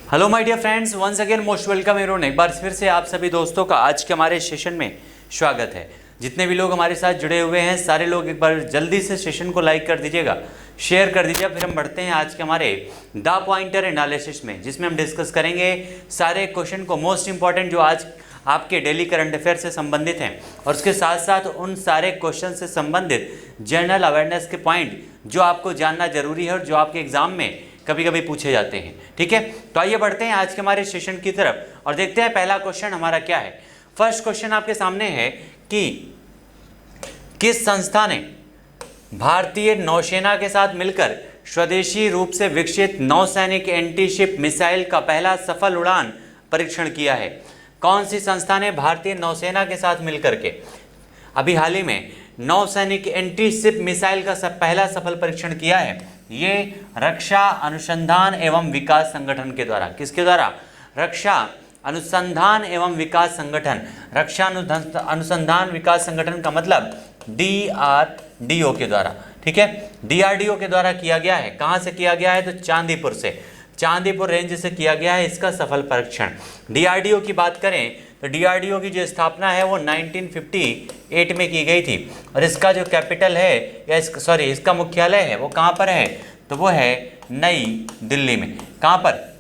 Hello my dear friends, once again most welcome everyone. एक बार फिर से आप सभी दोस्तों का आज के हमारे सेशन में स्वागत है। जितने भी लोग हमारे साथ जुड़े हुए हैं सारे लोग एक बार जल्दी से सेशन को लाइक कर दीजिएगा, शेयर कर दीजिएगा। फिर हम बढ़ते हैं आज के हमारे द पॉइंटर एनालिसिस में, जिसमें हम डिस्कस करेंगे सारे क्वेश्चन को, मोस्ट इंपॉर्टेंट जो आज आपके डेली करंट अफेयर से संबंधित हैं, और उसके साथ साथ उन सारे क्वेश्चन से संबंधित जनरल अवेयरनेस के पॉइंट जो आपको जानना जरूरी है और जो आपके एग्जाम में कभी कभी पूछे जाते हैं। ठीक है, तो आइए बढ़ते हैं आज के हमारे सेशन की तरफ और देखते हैं पहला क्वेश्चन हमारा क्या है। फर्स्ट क्वेश्चन आपके सामने है कि किस संस्था ने भारतीय नौसेना के साथ मिलकर स्वदेशी रूप से विकसित नौसैनिक एंटी शिप मिसाइल का पहला सफल उड़ान परीक्षण किया है? कौन सी संस्था ने भारतीय नौसेना के साथ मिलकर के अभी हाल ही में नौसैनिक एंटी शिप मिसाइल का पहला सफल परीक्षण किया है? ये रक्षा अनुसंधान एवं विकास संगठन के द्वारा। किसके द्वारा? रक्षा अनुसंधान एवं विकास संगठन। रक्षा अनुसंधान विकास संगठन का मतलब DRDO के द्वारा। ठीक है, DRDO के द्वारा किया गया है। कहाँ से किया गया है? तो चांदीपुर से, चांदीपुर रेंज से किया गया है इसका सफल परीक्षण। DRDO की बात करें तो DRDO की जो स्थापना है वो 1958 में की गई थी, और इसका जो कैपिटल है या इसका मुख्यालय है वो कहाँ पर है? तो वो है नई दिल्ली में। कहाँ पर?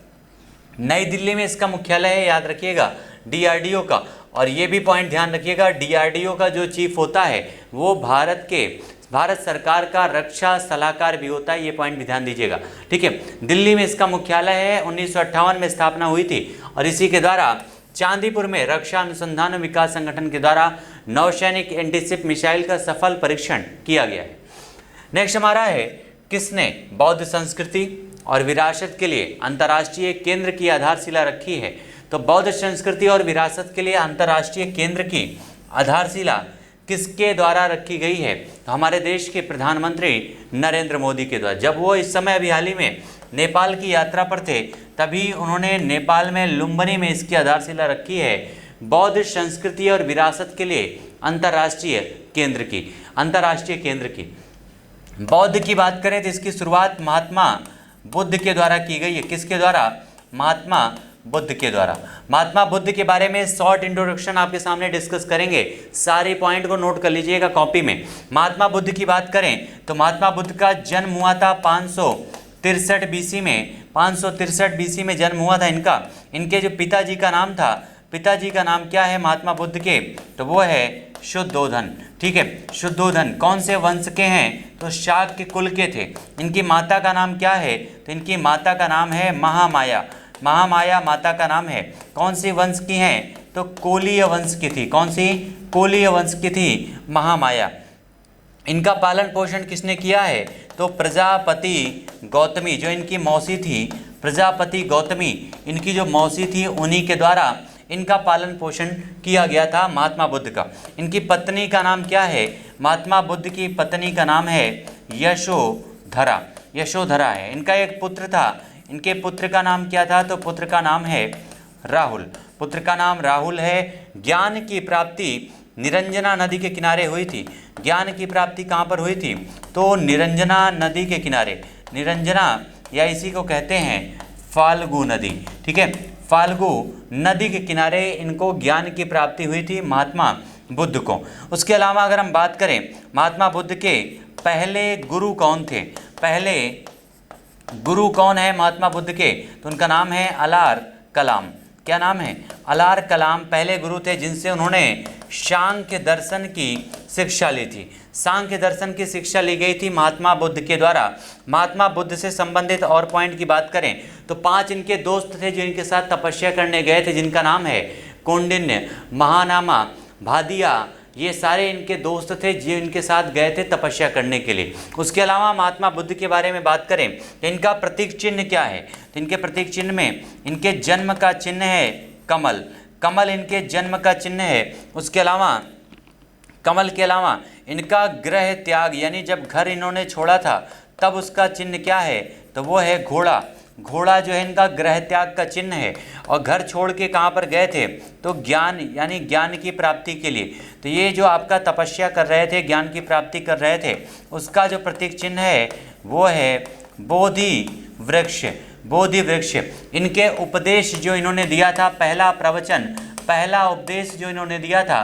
नई दिल्ली में इसका मुख्यालय है, याद रखिएगा DRDO का। और ये भी पॉइंट ध्यान रखिएगा, DRDO का जो चीफ होता है वो भारत सरकार का रक्षा सलाहकार भी होता है। ये पॉइंट भी ध्यान दीजिएगा। ठीक है, दिल्ली में इसका मुख्यालय है, 1958 में स्थापना हुई थी, और इसी के द्वारा चांदीपुर में रक्षा अनुसंधान और विकास संगठन के द्वारा नौसैनिक एंटीशिप मिसाइल का सफल परीक्षण किया गया है। नेक्स्ट हमारा है, किसने बौद्ध संस्कृति और विरासत के लिए अंतर्राष्ट्रीय केंद्र की आधारशिला रखी है? तो बौद्ध संस्कृति और विरासत के लिए अंतर्राष्ट्रीय केंद्र की आधारशिला किसके द्वारा रखी गई है? तो हमारे देश के प्रधानमंत्री नरेंद्र मोदी के द्वारा। जब वो इस समय अभी हाल ही में नेपाल की यात्रा पर थे, तभी उन्होंने नेपाल में लुम्बिनी में इसकी आधारशिला रखी है, बौद्ध संस्कृति और विरासत के लिए अंतर्राष्ट्रीय केंद्र की। बौद्ध की बात करें तो इसकी शुरुआत महात्मा बुद्ध के द्वारा की गई है। किसके द्वारा? महात्मा बुद्ध के द्वारा। महात्मा बुद्ध के बारे में शॉर्ट इंट्रोडक्शन आपके सामने डिस्कस करेंगे, सारे पॉइंट को नोट कर लीजिएगा कॉपी में। महात्मा बुद्ध की बात करें तो महात्मा बुद्ध का जन्म हुआ था 563 BC में। 563 BC में जन्म हुआ था इनका। इनके जो पिताजी का नाम था, पिताजी का नाम क्या है महात्मा बुद्ध के? तो वो है शुद्धोधन। ठीक है, शुद्धोधन कौन से वंश के हैं? तो शाक्य कुल के थे। इनकी माता का नाम क्या है? तो इनकी माता का नाम है महामाया। महामाया माता का नाम है। कौन सी वंश की हैं? तो कोलीय वंश की थी। कौन सी? कोलीय वंश की थी महामाया। इनका पालन पोषण किसने किया है? तो प्रजापति गौतमी, जो इनकी मौसी थी, प्रजापति गौतमी इनकी जो मौसी थी, उन्हीं के द्वारा इनका पालन पोषण किया गया था महात्मा बुद्ध का। इनकी पत्नी का नाम क्या है? महात्मा बुद्ध की पत्नी का नाम है यशोधरा। यशोधरा है। इनका एक पुत्र था। इनके पुत्र का नाम क्या था? तो पुत्र का नाम है राहुल। पुत्र का नाम राहुल है। ज्ञान की प्राप्ति निरंजना नदी के किनारे हुई थी। ज्ञान की प्राप्ति कहाँ पर हुई थी? तो निरंजना नदी के किनारे। निरंजना या इसी को कहते हैं फाल्गु नदी। ठीक है, फाल्गु नदी के किनारे इनको ज्ञान की प्राप्ति हुई थी महात्मा बुद्ध को। उसके अलावा अगर हम बात करें महात्मा बुद्ध के पहले गुरु कौन थे? पहले गुरु कौन है महात्मा बुद्ध के? तो उनका नाम है अलार कलाम। क्या नाम है? अलार कलाम पहले गुरु थे, जिनसे उन्होंने सांख्य दर्शन की शिक्षा ली थी। सांख्य दर्शन की शिक्षा ली गई थी महात्मा बुद्ध के द्वारा। महात्मा बुद्ध से संबंधित और पॉइंट की बात करें तो 5 इनके दोस्त थे जो इनके साथ तपस्या करने गए थे, जिनका नाम है कौंडिन्य, महानामा, भादिया। ये सारे इनके दोस्त थे जो इनके साथ गए थे तपस्या करने के लिए। उसके अलावा महात्मा बुद्ध के बारे में बात करें तो इनका प्रतीक चिन्ह क्या है? तो इनके प्रतीक चिन्ह में इनके जन्म का चिन्ह है कमल। कमल इनके जन्म का चिन्ह है। उसके अलावा कमल के अलावा इनका गृह त्याग, यानी जब घर इन्होंने छोड़ा था तब उसका चिन्ह क्या है? तो वो है घोड़ा। घोड़ा जो है इनका गृह त्याग का चिन्ह है। और घर छोड़ के कहाँ पर गए थे? तो ज्ञान, यानी ज्ञान की प्राप्ति के लिए। तो ये जो आपका तपस्या कर रहे थे, ज्ञान की प्राप्ति कर रहे थे, उसका जो प्रतीक चिन्ह है वो है बोधि वृक्ष। बोधि वृक्ष। इनके उपदेश जो इन्होंने दिया था, पहला प्रवचन, पहला उपदेश जो इन्होंने दिया था,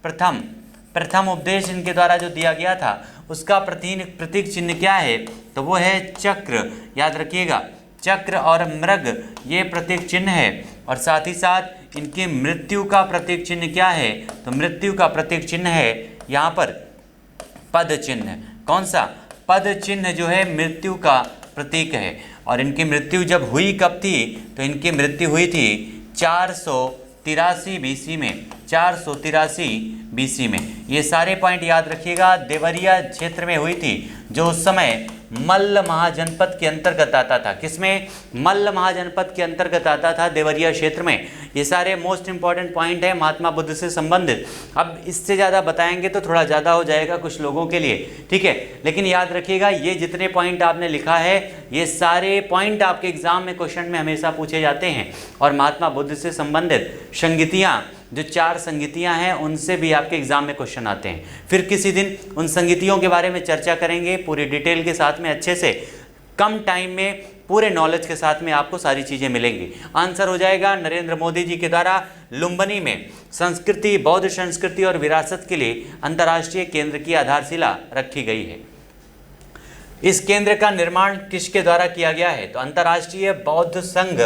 प्रथम उपदेश इनके द्वारा जो दिया गया था, उसका प्रतीक चिन्ह क्या है? तो वो है चक्र। याद रखिएगा, चक्र और मृग ये प्रतीक चिन्ह है। और साथ ही साथ इनकी मृत्यु का प्रतीक चिन्ह क्या है? तो मृत्यु का प्रतीक चिन्ह है यहाँ पर पद चिन्ह। कौन सा? पद चिन्ह जो है मृत्यु का प्रतीक है। और इनकी मृत्यु जब हुई कब थी? तो इनकी मृत्यु हुई थी 483 बीसी में, 483 बीसी में। ये सारे पॉइंट याद रखिएगा। देवरिया क्षेत्र में हुई थी, जो उस समय मल्ल महाजनपद के अंतर्गत आता था। किसमें? मल्ल महाजनपद के अंतर्गत आता था, देवरिया क्षेत्र में। ये सारे मोस्ट इंपॉर्टेंट पॉइंट है महात्मा बुद्ध से संबंधित। अब इससे ज़्यादा बताएंगे तो थोड़ा ज़्यादा हो जाएगा कुछ लोगों के लिए, ठीक है। लेकिन याद रखिएगा, ये जितने पॉइंट आपने लिखा है, ये सारे पॉइंट आपके एग्जाम में क्वेश्चन में हमेशा पूछे जाते हैं। और महात्मा बुद्ध से संबंधित संगीतियाँ, जो 4 संगीतियाँ हैं, उनसे भी आपके एग्जाम में क्वेश्चन आते हैं। फिर किसी दिन उन संगीतियों के बारे में चर्चा करेंगे पूरी डिटेल के साथ में, अच्छे से, कम टाइम में, पूरे नॉलेज के साथ में आपको सारी चीज़ें मिलेंगी। आंसर हो जाएगा नरेंद्र मोदी जी के द्वारा लुम्बिनी में संस्कृति, बौद्ध संस्कृति और विरासत के लिए अंतर्राष्ट्रीय केंद्र की आधारशिला रखी गई है। इस केंद्र का निर्माण किसके द्वारा किया गया है? तो अंतर्राष्ट्रीय बौद्ध संघ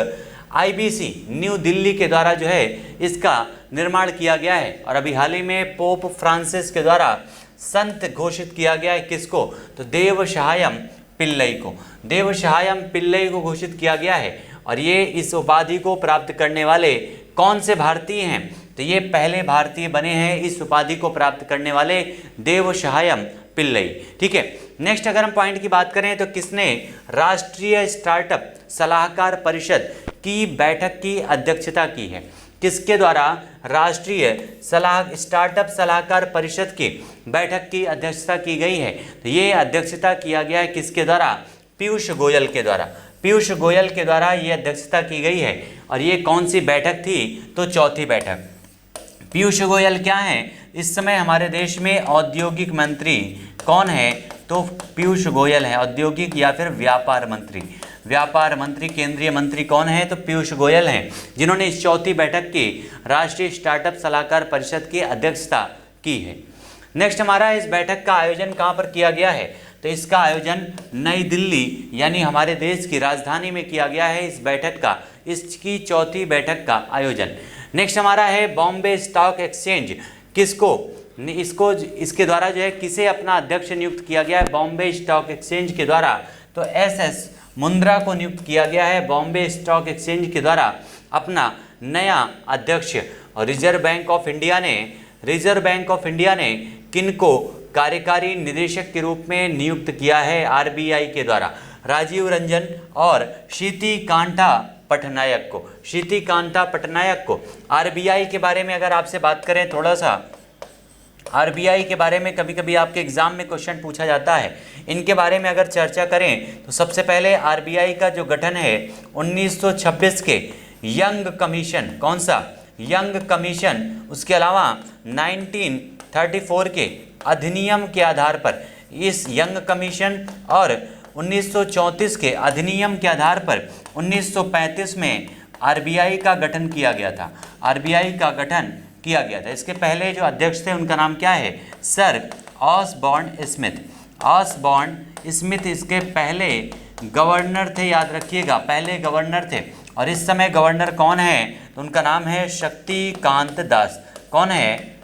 IBC न्यू दिल्ली के द्वारा जो है इसका निर्माण किया गया है। और अभी हाल ही में पोप फ्रांसिस के द्वारा संत घोषित किया गया है। किसको? तो देवशहायम पिल्लई को, देवशहायम पिल्लई को घोषित किया गया है। और ये इस उपाधि को प्राप्त करने वाले कौन से भारतीय हैं? तो ये पहले भारतीय बने हैं इस उपाधि को प्राप्त करने वाले, देवशहायम पिल्लई, ठीक है। नेक्स्ट अगर हम पॉइंट की बात करें तो किसने राष्ट्रीय स्टार्टअप सलाहकार परिषद की बैठक की अध्यक्षता की है? किसके द्वारा राष्ट्रीय स्टार्टअप सलाहकार परिषद की बैठक की अध्यक्षता की गई है? तो ये अध्यक्षता किया गया है किसके द्वारा? पीयूष गोयल के द्वारा। पीयूष गोयल के द्वारा ये अध्यक्षता की गई है। और ये कौन सी बैठक थी? तो चौथी बैठक। पीयूष गोयल क्या है? इस समय हमारे देश में औद्योगिक मंत्री कौन है? तो पीयूष गोयल है, औद्योगिक या फिर व्यापार मंत्री। व्यापार मंत्री, केंद्रीय मंत्री कौन है? तो पीयूष गोयल हैं, जिन्होंने इस चौथी बैठक की राष्ट्रीय स्टार्टअप सलाहकार परिषद की अध्यक्षता की है। नेक्स्ट हमारा, इस बैठक का आयोजन कहाँ पर किया गया है? तो इसका आयोजन नई दिल्ली यानी हमारे देश की राजधानी में किया गया है। इस बैठक का, इसकी चौथी बैठक का आयोजन। नेक्स्ट हमारा है बॉम्बे स्टॉक एक्सचेंज। किसको इसके द्वारा जो है किसे अपना अध्यक्ष नियुक्त किया गया है? बॉम्बे स्टॉक एक्सचेंज के द्वारा तो SS मुंद्रा को नियुक्त किया गया है बॉम्बे स्टॉक एक्सचेंज के द्वारा अपना नया अध्यक्ष। और रिजर्व बैंक ऑफ इंडिया ने किनको कार्यकारी निदेशक के रूप में नियुक्त किया है? RBI के द्वारा राजीव रंजन और क्षितिकांता पटनायक को। क्षितिकांता पटनायक को। RBI के बारे में अगर आपसे बात करें थोड़ा सा, RBI के बारे में कभी कभी आपके एग्जाम में क्वेश्चन पूछा जाता है। इनके बारे में अगर चर्चा करें तो सबसे पहले RBI का जो गठन है 1926 के यंग कमीशन, कौन सा? Young commission. उसके अलावा 1934 के अधिनियम के आधार पर, इस यंग कमीशन और 1934 के अधिनियम के आधार पर 1935 में RBI का गठन किया गया था। RBI का गठन किया गया था। इसके पहले जो अध्यक्ष थे उनका नाम क्या है? Sir Osborne Smith. Osborne Smith इसके पहले गवर्नर थे, याद रखिएगा, पहले गवर्नर थे। और इस समय गवर्नर कौन है? तो उनका नाम है शक्तिकांत दास। कौन है?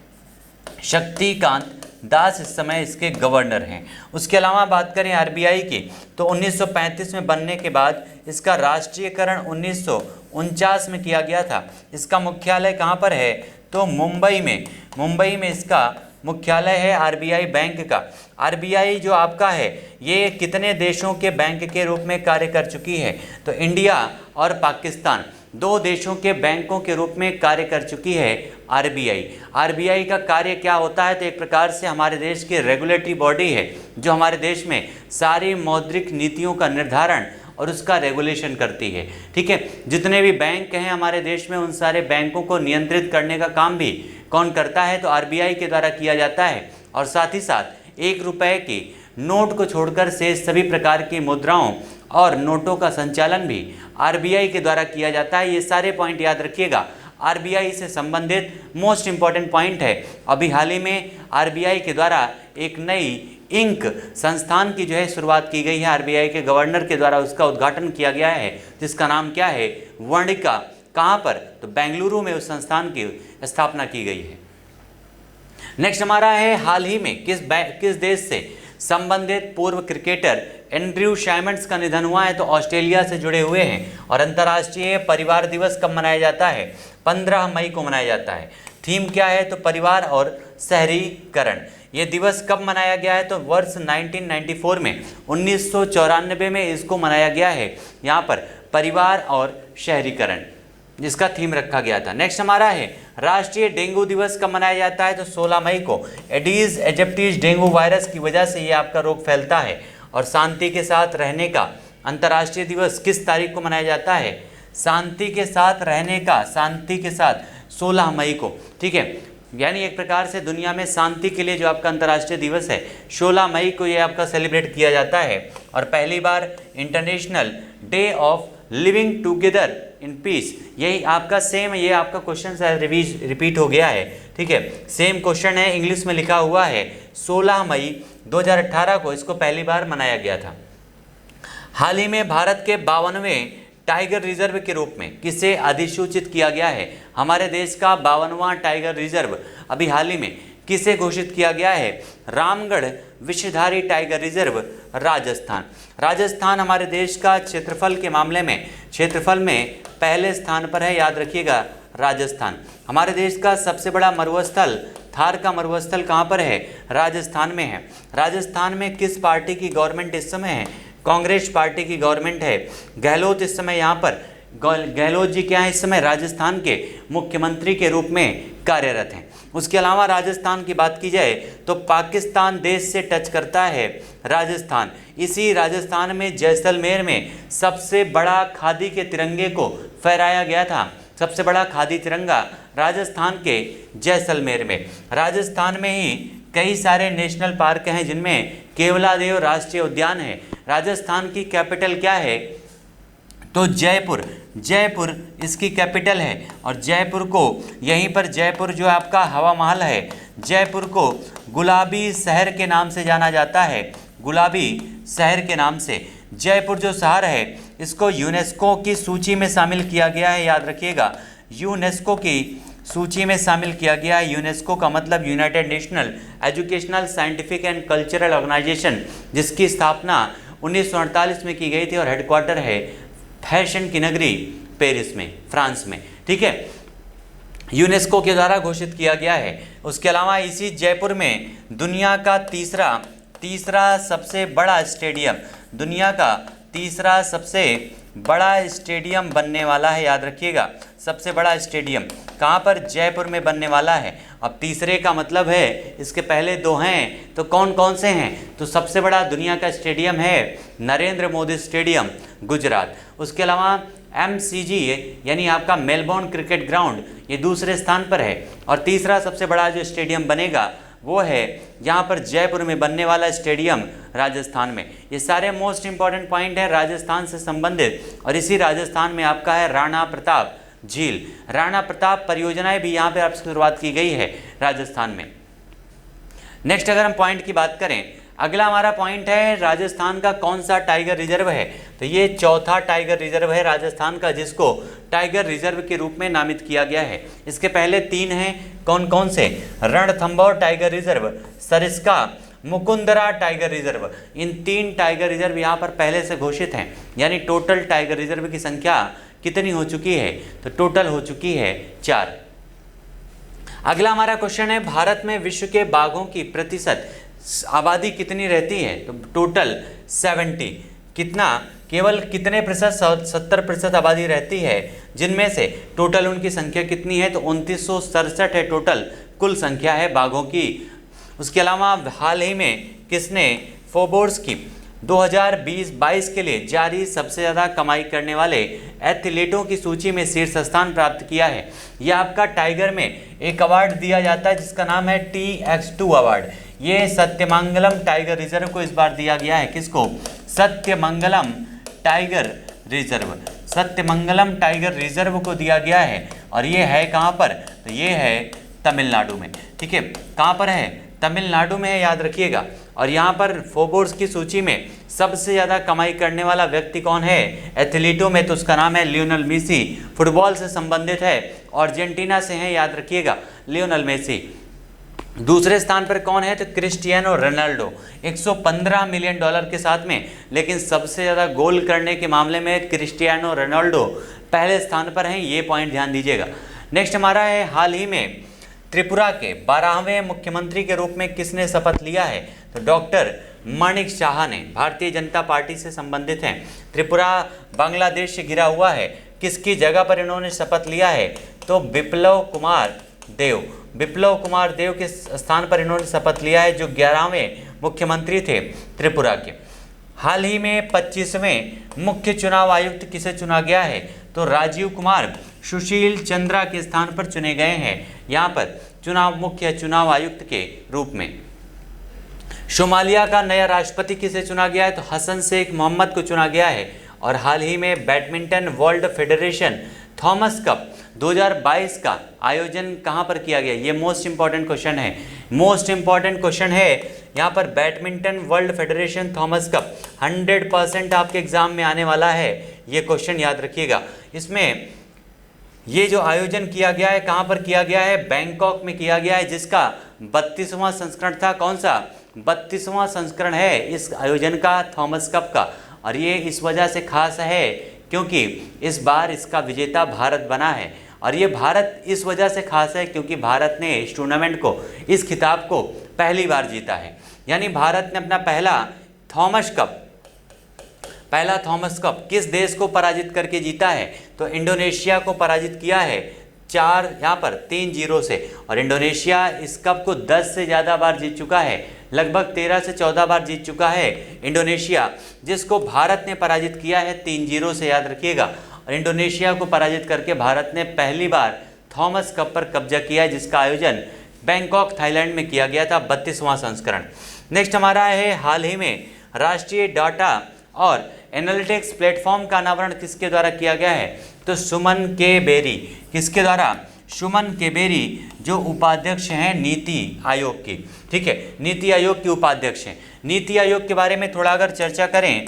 शक्तिकांत दास इस समय इसके गवर्नर हैं। उसके अलावा बात करें RBI की तो 1935 में बनने के बाद इसका राष्ट्रीयकरण 1949 में किया गया था। इसका मुख्यालय कहाँ पर है? तो मुंबई में इसका मुख्यालय है RBI बैंक का। RBI जो आपका है ये कितने देशों के बैंक के रूप में कार्य कर चुकी है? तो इंडिया और पाकिस्तान, 2 देशों के बैंकों के रूप में कार्य कर चुकी है RBI का कार्य क्या होता है? तो एक प्रकार से हमारे देश की रेगुलेटरी बॉडी है, जो हमारे देश में सारी मौद्रिक नीतियों का निर्धारण और उसका रेगुलेशन करती है। ठीक है, जितने भी बैंक हैं हमारे देश में उन सारे बैंकों को नियंत्रित करने का काम भी कौन करता है? तो RBI के द्वारा किया जाता है। और साथ ही साथ 1 रुपए की नोट को छोड़कर से सभी प्रकार की मुद्राओं और नोटों का संचालन भी आरबीआई के द्वारा किया जाता है। ये सारे पॉइंट याद रखिएगा, आरबीआई से संबंधित मोस्ट इंपॉर्टेंट पॉइंट है। अभी हाल ही में आरबीआई के द्वारा एक नई इंक संस्थान की जो है शुरुआत की गई है, आरबीआई के गवर्नर के द्वारा उसका उद्घाटन किया गया है, जिसका नाम क्या है, वर्णिका। कहाँ पर, तो बेंगलुरु में उस संस्थान की स्थापना की गई है। नेक्स्ट हमारा है, हाल ही में किस देश से संबंधित पूर्व क्रिकेटर एंड्रयू साइमंड्स का निधन हुआ है, तो ऑस्ट्रेलिया से जुड़े हुए हैं। और अंतर्राष्ट्रीय परिवार दिवस कब मनाया जाता है, 15 मई को मनाया जाता है। थीम क्या है, तो परिवार और शहरीकरण। ये दिवस कब मनाया गया है, तो वर्ष 1994 में 1994 में इसको मनाया गया है। यहाँ पर परिवार और शहरीकरण जिसका थीम रखा गया था। नेक्स्ट हमारा है, राष्ट्रीय डेंगू दिवस कब मनाया जाता है, तो 16 मई को। एडीज एजिप्टिस डेंगू वायरस की वजह से ये आपका रोग फैलता है। और शांति के साथ रहने का अंतर्राष्ट्रीय दिवस किस तारीख को मनाया जाता है, शांति के साथ रहने का, शांति के साथ 16 मई को, ठीक है। यानी एक प्रकार से दुनिया में शांति के लिए जो आपका अंतर्राष्ट्रीय दिवस है 16 मई को ये आपका सेलिब्रेट किया जाता है। और पहली बार international day of living together in peace, यही आपका सेम, ये आपका क्वेश्चन शायद रिपीट हो गया है, ठीक है। सेम क्वेश्चन है, इंग्लिश में लिखा हुआ है, 16 मई 2018 को इसको पहली बार मनाया गया था। हाल ही में भारत के 52वें टाइगर रिजर्व के रूप में किसे अधिसूचित किया गया है, हमारे देश का 52वां टाइगर रिजर्व अभी हाल ही में किसे घोषित किया गया है, रामगढ़ विषधारी टाइगर रिजर्व राजस्थान। राजस्थान हमारे देश का क्षेत्रफल के मामले में, क्षेत्रफल में पहले स्थान पर है, याद रखिएगा राजस्थान। हमारे देश का सबसे बड़ा मरुस्थल, थार का मरुस्थल कहाँ पर है, राजस्थान में है। राजस्थान में किस पार्टी की गवर्नमेंट इस समय है, कांग्रेस पार्टी की गवर्नमेंट है। गहलोत इस समय यहाँ पर, गहलोत जी क्या है इस समय, राजस्थान के मुख्यमंत्री के रूप में कार्यरत हैं। उसके अलावा राजस्थान की बात की जाए तो पाकिस्तान देश से टच करता है राजस्थान। इसी राजस्थान में जैसलमेर में सबसे बड़ा खादी के तिरंगे को फहराया गया था। सबसे बड़ा खादी तिरंगा राजस्थान के जैसलमेर में। राजस्थान में ही कई सारे नेशनल पार्क हैं, जिनमें केवलादेव राष्ट्रीय उद्यान है। राजस्थान की कैपिटल क्या है, तो जयपुर, जयपुर इसकी कैपिटल है। और जयपुर को, यहीं पर जयपुर जो आपका हवा महल है, जयपुर को गुलाबी शहर के नाम से जाना जाता है, गुलाबी शहर के नाम से। जयपुर जो शहर है इसको यूनेस्को की सूची में शामिल किया गया है, याद रखिएगा, यूनेस्को की सूची में शामिल किया गया है। यूनेस्को का मतलब United National Educational Scientific and Cultural Organization, जिसकी स्थापना 1948 में की गई थी और हेडक्वार्टर है फैशन की नगरी पेरिस में, फ्रांस में, ठीक है। यूनेस्को के द्वारा घोषित किया गया है। उसके अलावा इसी जयपुर में दुनिया का तीसरा सबसे बड़ा स्टेडियम, दुनिया का तीसरा सबसे बड़ा स्टेडियम बनने वाला है, याद रखिएगा। सबसे बड़ा स्टेडियम कहाँ पर, जयपुर में बनने वाला है। अब तीसरे का मतलब है इसके पहले दो हैं, तो कौन कौन से हैं, तो सबसे बड़ा दुनिया का स्टेडियम है नरेंद्र मोदी स्टेडियम, गुजरात। उसके अलावा MCG यानी आपका मेलबोर्न क्रिकेट ग्राउंड, ये दूसरे स्थान पर है। और तीसरा सबसे बड़ा जो स्टेडियम बनेगा वो है यहाँ पर जयपुर में बनने वाला स्टेडियम राजस्थान में। ये सारे मोस्ट इंपॉर्टेंट पॉइंट हैं राजस्थान से संबंधित। और इसी राजस्थान में आपका है राणा प्रताप झील, राणा प्रताप परियोजनाएं भी यहाँ पे आपसे शुरुआत की गई है राजस्थान में। नेक्स्ट अगर हम पॉइंट की बात करें, अगला हमारा पॉइंट है राजस्थान का कौन सा टाइगर रिजर्व है, तो ये चौथा टाइगर रिजर्व है राजस्थान का, जिसको टाइगर रिजर्व के रूप में नामित किया गया है। इसके पहले 3 हैं, कौन कौन से, Ranthambore tiger reserve, Sariska, Mukundra tiger reserve. इन 3 टाइगर रिजर्व यहाँ पर पहले से घोषित हैं। यानी टोटल टाइगर रिजर्व की संख्या कितनी हो चुकी है, तो टोटल हो चुकी है 4। अगला हमारा क्वेश्चन है, भारत में विश्व के बाघों की प्रतिशत आबादी कितनी रहती है, तो टोटल 70। कितना, केवल कितने प्रतिशत, 70% आबादी रहती है, जिनमें से टोटल उनकी संख्या कितनी है, तो 2967 है टोटल कुल संख्या है बाघों की। उसके अलावा हाल ही में किसने फोर्ब्स की 2020-22 के लिए जारी सबसे ज़्यादा कमाई करने वाले एथलीटों की सूची में शीर्ष स्थान प्राप्त किया है। यह आपका टाइगर में एक अवार्ड दिया जाता है जिसका नाम है TX2 अवार्ड। ये सत्यमंगलम टाइगर रिजर्व को इस बार दिया गया है। किसको, Sathyamangalam tiger reserve, Sathyamangalam tiger reserve को दिया गया है। और ये है कहाँ पर? तो ये है तमिलनाडु में। ठीक है, कहाँ पर है? तमिलनाडु में है, याद रखिएगा। और यहाँ पर फोर्ब्स की सूची में सबसे ज़्यादा कमाई करने वाला व्यक्ति कौन है एथलीटों में? तो उसका नाम है लियोनेल मेसी। फुटबॉल से संबंधित है, अर्जेंटीना से है, याद रखिएगा, लियोनेल मेसी। दूसरे स्थान पर कौन है? तो क्रिस्टियानो रोनाल्डो, 115 मिलियन डॉलर के साथ में। लेकिन सबसे ज़्यादा गोल करने के मामले में क्रिस्टियानो रोनाल्डो पहले स्थान पर हैं, ये पॉइंट ध्यान दीजिएगा। नेक्स्ट हमारा है, हाल ही में त्रिपुरा के 12वें मुख्यमंत्री के रूप में किसने शपथ लिया है? तो डॉक्टर माणिक शाह ने, भारतीय जनता पार्टी से संबंधित हैं। त्रिपुरा बांग्लादेश से घिरा हुआ है, किसकी जगह पर इन्होंने शपथ लिया है? तो विप्लव कुमार देव, विप्लव कुमार देव के स्थान पर इन्होंने शपथ लिया है, जो 11वें मुख्यमंत्री थे त्रिपुरा के। हाल ही में 25वें मुख्य चुनाव आयुक्त किसे चुना गया है? तो राजीव कुमार सुशील चंद्रा के स्थान पर चुने गए हैं, यहाँ पर मुख्य चुनाव आयुक्त के रूप में। सोमालिया का नया राष्ट्रपति किसे चुना गया है? तो हसन शेख मोहम्मद को चुना गया है। और हाल ही में badminton world federation Thomas cup 2022 का आयोजन कहाँ पर किया गया? ये मोस्ट इंपॉर्टेंट क्वेश्चन है, मोस्ट इंपॉर्टेंट क्वेश्चन है यहाँ पर। Badminton world federation Thomas cup 100% आपके एग्जाम में आने वाला है, ये क्वेश्चन याद रखिएगा। इसमें ये जो आयोजन किया गया है, कहाँ पर किया गया है? बैंकॉक में किया गया है, जिसका 32वां संस्करण था। कौन सा? 32वां संस्करण है इस आयोजन का, थॉमस कप का। और ये इस वजह से खास है क्योंकि इस बार इसका विजेता भारत बना है। और ये भारत इस वजह से खास है क्योंकि भारत ने इस टूर्नामेंट को, इस खिताब को पहली बार जीता है। यानी भारत ने अपना पहला थॉमस कप किस देश को पराजित करके जीता है? तो इंडोनेशिया को पराजित किया है 3-0 से। और इंडोनेशिया इस कप को 10 से ज़्यादा बार जीत चुका है, लगभग 13 से 14 बार जीत चुका है इंडोनेशिया, जिसको भारत ने पराजित किया है 3-0 से, याद रखिएगा। और इंडोनेशिया को पराजित करके भारत ने पहली बार थॉमस कप पर कब्जा किया है, जिसका आयोजन बैंकॉक थाईलैंड में किया गया था, 32वां संस्करण। नेक्स्ट हमारा है, हाल ही में राष्ट्रीय डाटा और एनालिटिक्स प्लेटफॉर्म का अनावरण किसके द्वारा किया गया है? तो सुमन के बेरी। किसके द्वारा? सुमन के बेरी, जो उपाध्यक्ष हैं नीति आयोग की। ठीक है, नीति आयोग के उपाध्यक्ष हैं। नीति आयोग के बारे में थोड़ा अगर चर्चा करें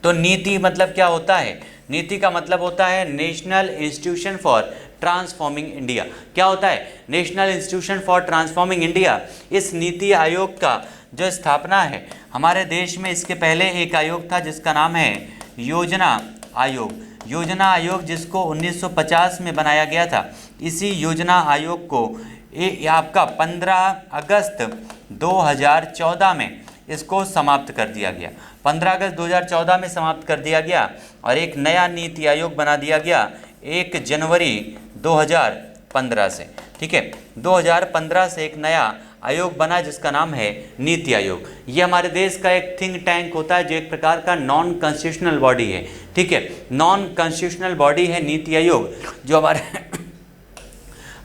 तो नीति मतलब क्या होता है? नीति का मतलब होता है national institution for transforming India. क्या होता है? National institution for transforming India. इस नीति आयोग का जो स्थापना है हमारे देश में, इसके पहले एक आयोग था जिसका नाम है योजना आयोग। योजना आयोग जिसको 1950 में बनाया गया था। इसी योजना आयोग को आपका 15 अगस्त 2014 में इसको समाप्त कर दिया गया। 15 अगस्त 2014 में समाप्त कर दिया गया और एक नया नीति आयोग बना दिया गया 1 जनवरी 2015 से। ठीक है, 2015 से एक नया आयोग बना जिसका नाम है नीति आयोग। ये हमारे देश का एक थिंक टैंक होता है, जो एक प्रकार का नॉन कॉन्स्टिट्यूशनल बॉडी है। ठीक है, नॉन कॉन्स्टिट्यूशनल बॉडी है नीति आयोग, जो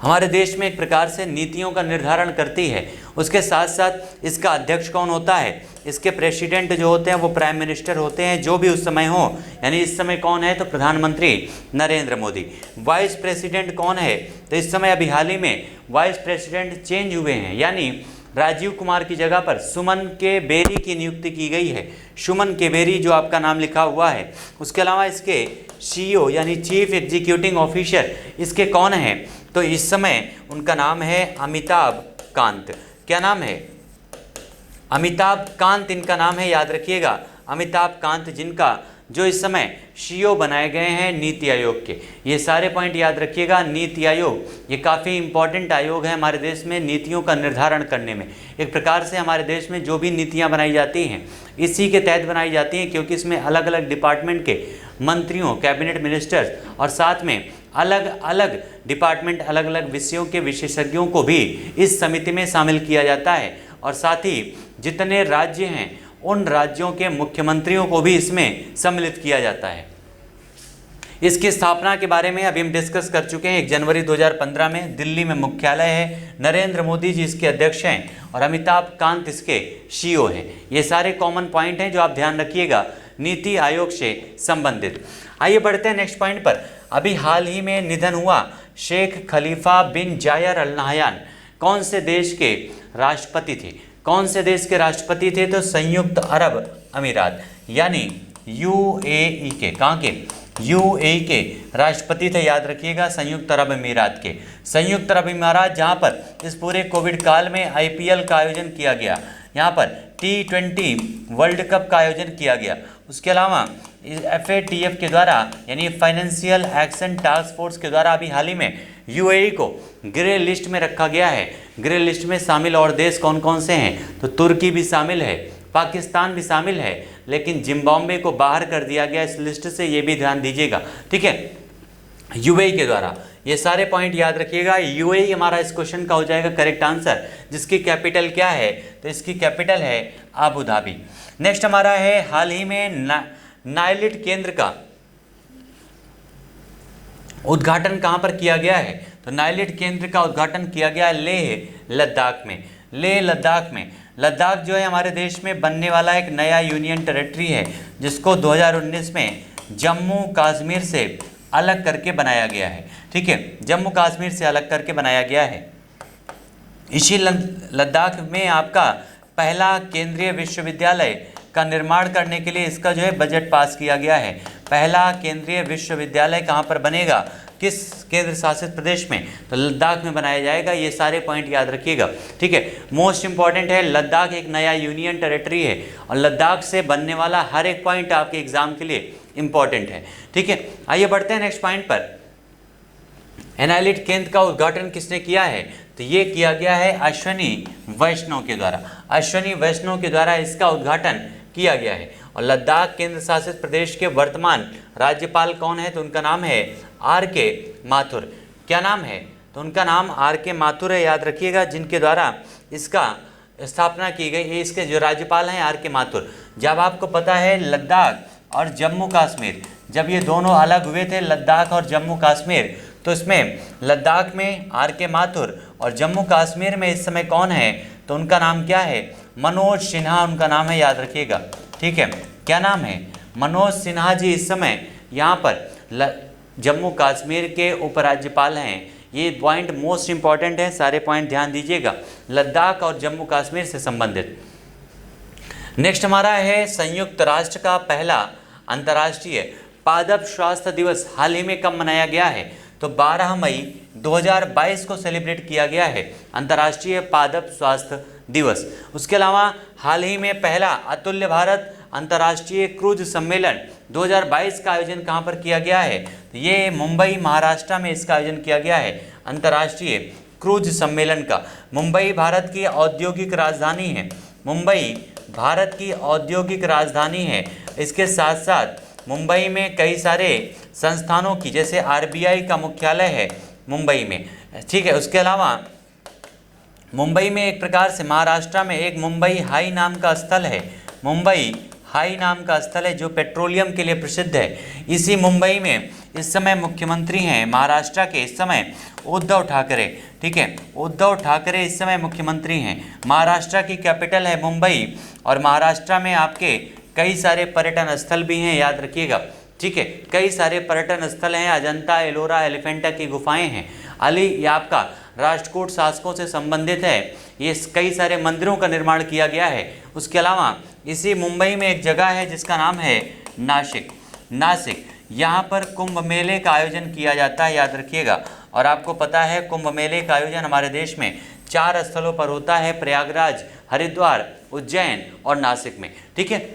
हमारे देश में एक प्रकार से नीतियों का निर्धारण करती है। उसके साथ साथ इसका अध्यक्ष कौन होता है? इसके प्रेसिडेंट जो होते हैं वो प्राइम मिनिस्टर होते हैं, जो भी उस समय हो। यानी इस समय कौन है? तो प्रधानमंत्री नरेंद्र मोदी। वाइस प्रेसिडेंट कौन है? तो इस समय अभी हाल ही में वाइस प्रेसिडेंट चेंज हुए हैं, यानी राजीव कुमार की जगह पर सुमन के बेरी की नियुक्ति की गई है। सुमन के बेरी जो आपका नाम लिखा हुआ है। उसके अलावा इसके CEO यानी चीफ एग्जीक्यूटिव ऑफिसर इसके कौन हैं? तो इस समय उनका नाम है अमिताभ कांत। क्या नाम है? अमिताभ कांत इनका नाम है, याद रखिएगा, अमिताभ कांत, जिनका जो इस समय CEO बनाए गए हैं नीति आयोग के। ये सारे पॉइंट याद रखिएगा। नीति आयोग ये काफ़ी इंपॉर्टेंट आयोग है हमारे देश में नीतियों का निर्धारण करने में। एक प्रकार से हमारे देश में जो भी नीतियाँ बनाई जाती हैं इसी के तहत बनाई जाती हैं, क्योंकि इसमें अलग अलग डिपार्टमेंट के मंत्रियों, कैबिनेट मिनिस्टर्स और साथ में अलग अलग डिपार्टमेंट, अलग अलग विषयों के विशेषज्ञों को भी इस समिति में शामिल किया जाता है। और साथ ही जितने राज्य हैं उन राज्यों के मुख्यमंत्रियों को भी इसमें सम्मिलित किया जाता है। इसकी स्थापना के बारे में अभी हम डिस्कस कर चुके हैं। 1 जनवरी 2015 में दिल्ली में मुख्यालय है। नरेंद्र मोदी जी इसके अध्यक्ष हैं और अमिताभ कांत इसके CEO हैं। ये सारे कॉमन पॉइंट हैं जो आप ध्यान रखिएगा। नीति आयोग से संबंधित। आइए बढ़ते हैं नेक्स्ट पॉइंट पर। अभी हाल ही में निधन हुआ शेख खलीफा बिन जायर अल नहयान कौन से देश के राष्ट्रपति थे? कौन से देश के राष्ट्रपति थे? तो संयुक्त अरब अमीरात यानी यूएई के। कहाँ के? यूएई के राष्ट्रपति थे, याद रखिएगा, संयुक्त अरब अमीरात के। संयुक्त अरब अमीरात जहाँ पर इस पूरे कोविड काल में आईपीएल का आयोजन किया गया, यहाँ पर T20 वर्ल्ड कप का आयोजन किया गया। उसके अलावा FATF के द्वारा यानी फाइनेंशियल एक्शन टास्क फोर्स के द्वारा अभी हाल ही में यूएई को ग्रे लिस्ट में रखा गया है। ग्रे लिस्ट में शामिल और देश कौन कौन से हैं? तो तुर्की भी शामिल है, पाकिस्तान भी शामिल है, लेकिन जिम्बाब्वे को बाहर कर दिया गया इस लिस्ट से, ये भी ध्यान दीजिएगा, ठीक है, यूएई के द्वारा। ये सारे पॉइंट याद रखिएगा। यूएई हमारा इस क्वेश्चन का हो जाएगा करेक्ट आंसर, जिसकी कैपिटल क्या है? तो इसकी कैपिटल है अबू धाबी। नेक्स्ट हमारा है हाल ही में नाइलिट केंद्र का उद्घाटन कहाँ पर किया गया है? तो नाइलिट केंद्र का उद्घाटन किया गया लेह लद्दाख में। लेह लद्दाख में। लद्दाख जो है हमारे देश में बनने वाला एक नया यूनियन टेरिटरी है, जिसको 2019 में जम्मू कश्मीर से अलग करके बनाया गया है, ठीक है, जम्मू कश्मीर से अलग करके बनाया गया है। इसी लद्दाख में आपका पहला केंद्रीय विश्वविद्यालय का निर्माण करने के लिए इसका जो है बजट पास किया गया है। पहला केंद्रीय विश्वविद्यालय कहाँ पर बनेगा? किस केंद्र शासित प्रदेश में? तो लद्दाख में बनाया जाएगा। ये सारे पॉइंट याद रखिएगा, ठीक है। मोस्ट इंपॉर्टेंट है, लद्दाख एक नया यूनियन टेरिटरी है और लद्दाख से बनने वाला हर एक पॉइंट आपके एग्जाम के लिए इंपॉर्टेंट है, ठीक है। आइए बढ़ते हैं नेक्स्ट पॉइंट पर। एनालिट केंद्र का उद्घाटन किसने किया है? तो ये किया गया है अश्विनी वैष्णव के द्वारा। अश्विनी वैष्णव के द्वारा इसका उद्घाटन किया गया है। और लद्दाख केंद्र शासित प्रदेश के वर्तमान राज्यपाल कौन है? तो उनका नाम है RK माथुर। क्या नाम है? तो उनका नाम RK माथुर है, याद रखिएगा, जिनके द्वारा इसका स्थापना की गई। ये इसके जो राज्यपाल हैं RK माथुर। जब आपको पता है लद्दाख और जम्मू कश्मीर जब ये दोनों अलग हुए थे, लद्दाख और जम्मू कश्मीर, तो इसमें लद्दाख में RK माथुर और जम्मू कश्मीर में इस समय कौन है? तो उनका नाम क्या है? मनोज सिन्हा उनका नाम है, याद रखिएगा, ठीक है। क्या नाम है? मनोज सिन्हा जी इस समय यहाँ पर जम्मू कश्मीर के उपराज्यपाल हैं। ये पॉइंट मोस्ट इंपॉर्टेंट है, सारे पॉइंट ध्यान दीजिएगा, लद्दाख और जम्मू कश्मीर से संबंधित। नेक्स्ट हमारा है संयुक्त राष्ट्र का पहला अंतर्राष्ट्रीय पादप स्वास्थ्य दिवस हाल ही में कब मनाया गया है? तो 12 मई 2022 को सेलिब्रेट किया गया है अंतर्राष्ट्रीय पादप स्वास्थ्य दिवस। उसके अलावा हाल ही में पहला अतुल्य भारत अंतर्राष्ट्रीय क्रूज सम्मेलन 2022 का आयोजन कहाँ पर किया गया है? तो ये मुंबई महाराष्ट्र में इसका आयोजन किया गया है अंतर्राष्ट्रीय क्रूज सम्मेलन का। मुंबई भारत की औद्योगिक राजधानी है। मुंबई भारत की औद्योगिक राजधानी है। इसके साथ साथ मुंबई में कई सारे संस्थानों की, जैसे RBI का मुख्यालय है मुंबई में, ठीक है। उसके अलावा मुंबई में एक प्रकार से महाराष्ट्र में एक मुंबई हाई नाम का स्थल है। मुंबई हाई नाम का स्थल है जो पेट्रोलियम के लिए प्रसिद्ध है। इसी मुंबई में इस समय मुख्यमंत्री हैं महाराष्ट्र के इस समय उद्धव ठाकरे, ठीक है। उद्धव ठाकरे इस समय मुख्यमंत्री हैं। महाराष्ट्र की कैपिटल है मुंबई और महाराष्ट्र में आपके कई सारे पर्यटन स्थल भी हैं, याद रखिएगा, ठीक है। कई सारे पर्यटन स्थल हैं, अजंता एलोरा एलिफेंटा की गुफाएं हैं। ये आपका राष्ट्रकूट शासकों से संबंधित है। ये कई सारे मंदिरों का निर्माण किया गया है। उसके अलावा इसी मुंबई में एक जगह है जिसका नाम है नासिक। यहाँ पर कुंभ मेले का आयोजन किया जाता है, याद रखिएगा। और आपको पता है कुंभ मेले का आयोजन हमारे देश में 4 स्थलों पर होता है, प्रयागराज, हरिद्वार, उज्जैन और नासिक में, ठीक है।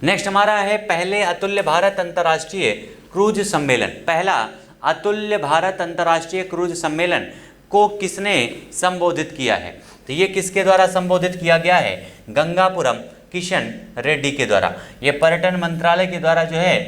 नेक्स्ट हमारा है पहले अतुल्य भारत अंतर्राष्ट्रीय क्रूज सम्मेलन। पहला अतुल्य भारत अंतर्राष्ट्रीय क्रूज सम्मेलन को किसने संबोधित किया है? तो ये किसके द्वारा संबोधित किया गया है? गंगापुरम किशन रेड्डी के द्वारा। ये पर्यटन मंत्रालय के द्वारा जो है,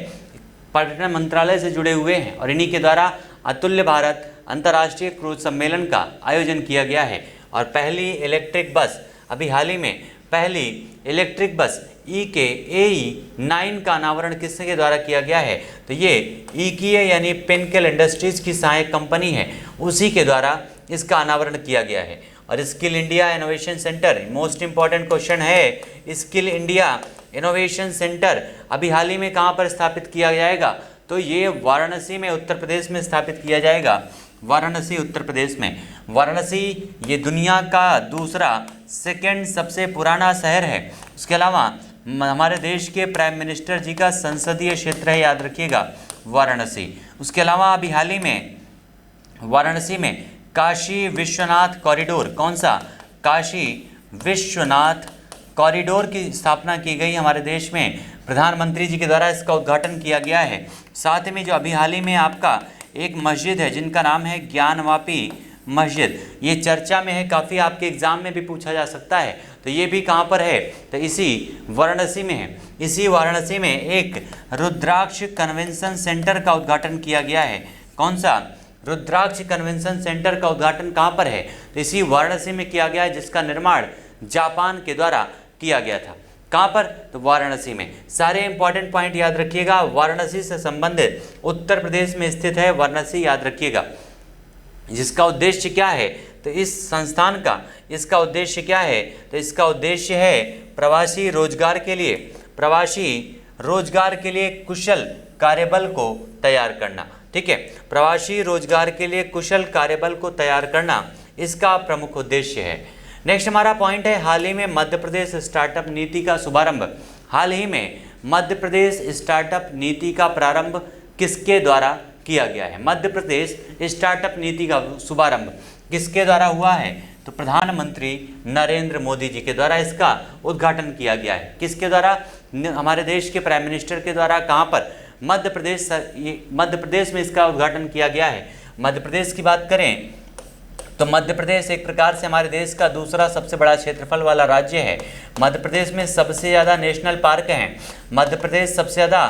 पर्यटन मंत्रालय से जुड़े हुए हैं और इन्हीं के द्वारा अतुल्य भारत अंतर्राष्ट्रीय क्रूज सम्मेलन का आयोजन किया गया है। और पहली इलेक्ट्रिक बस, अभी हाल ही में पहली इलेक्ट्रिक बस EKAE9 का अनावरण किसके द्वारा किया गया है? तो ये EKA यानी पिनकल इंडस्ट्रीज की सहायक कंपनी है, उसी के द्वारा इसका अनावरण किया गया है। और skill India innovation centre, most important question है, स्किल इंडिया इनोवेशन सेंटर अभी हाल ही में कहाँ पर स्थापित किया जाएगा? तो ये वाराणसी में, उत्तर प्रदेश में स्थापित किया जाएगा। वाराणसी, उत्तर प्रदेश में। वाराणसी ये दुनिया का दूसरा सेकंड सबसे पुराना शहर है। उसके अलावा हमारे देश के प्राइम मिनिस्टर जी का संसदीय क्षेत्र है, याद रखिएगा, वाराणसी। उसके अलावा अभी हाल ही में वाराणसी में काशी विश्वनाथ कॉरिडोर, कौन सा? काशी विश्वनाथ कॉरिडोर की स्थापना की गई हमारे देश में, प्रधानमंत्री जी के द्वारा इसका उद्घाटन किया गया है। साथ में जो अभी हाल ही में आपका एक मस्जिद है जिनका नाम है ज्ञानवापी मस्जिद, ये चर्चा में है, काफ़ी आपके एग्जाम में भी पूछा जा सकता है। तो ये भी कहाँ पर है? तो इसी वाराणसी में है। इसी वाराणसी में एक रुद्राक्ष कन्वेंशन सेंटर का उद्घाटन किया गया है। कौन सा? रुद्राक्ष कन्वेंशन सेंटर का उद्घाटन कहाँ पर है? तो इसी वाराणसी में किया गया है, जिसका निर्माण जापान के द्वारा किया गया था। कहाँ पर? तो वाराणसी में। सारे इंपॉर्टेंट पॉइंट याद रखिएगा। वाराणसी से संबंधित उत्तर प्रदेश में स्थित है वाराणसी, याद रखिएगा। जिसका उद्देश्य क्या है? तो इस संस्थान का, इसका उद्देश्य क्या है? तो इसका उद्देश्य है प्रवासी रोजगार के लिए कुशल कार्यबल को तैयार करना। ठीक है, प्रवासी रोजगार के लिए कुशल कार्यबल को तैयार करना इसका प्रमुख उद्देश्य है। नेक्स्ट हमारा पॉइंट है, हाल ही में मध्य प्रदेश स्टार्टअप नीति का शुभारंभ। हाल ही में मध्य प्रदेश स्टार्टअप नीति का प्रारंभ किसके द्वारा किया गया है? मध्य प्रदेश स्टार्टअप नीति का शुभारंभ किसके द्वारा हुआ है? तो प्रधानमंत्री नरेंद्र मोदी जी के द्वारा इसका उद्घाटन किया गया है। किसके द्वारा? हमारे देश के प्राइम मिनिस्टर के द्वारा। कहाँ पर? मध्य प्रदेश में इसका उद्घाटन किया गया है। मध्य प्रदेश की बात करें तो मध्य प्रदेश एक प्रकार से हमारे देश का दूसरा सबसे बड़ा क्षेत्रफल वाला राज्य है। मध्य प्रदेश में सबसे ज़्यादा नेशनल पार्क हैं। मध्य प्रदेश सबसे ज़्यादा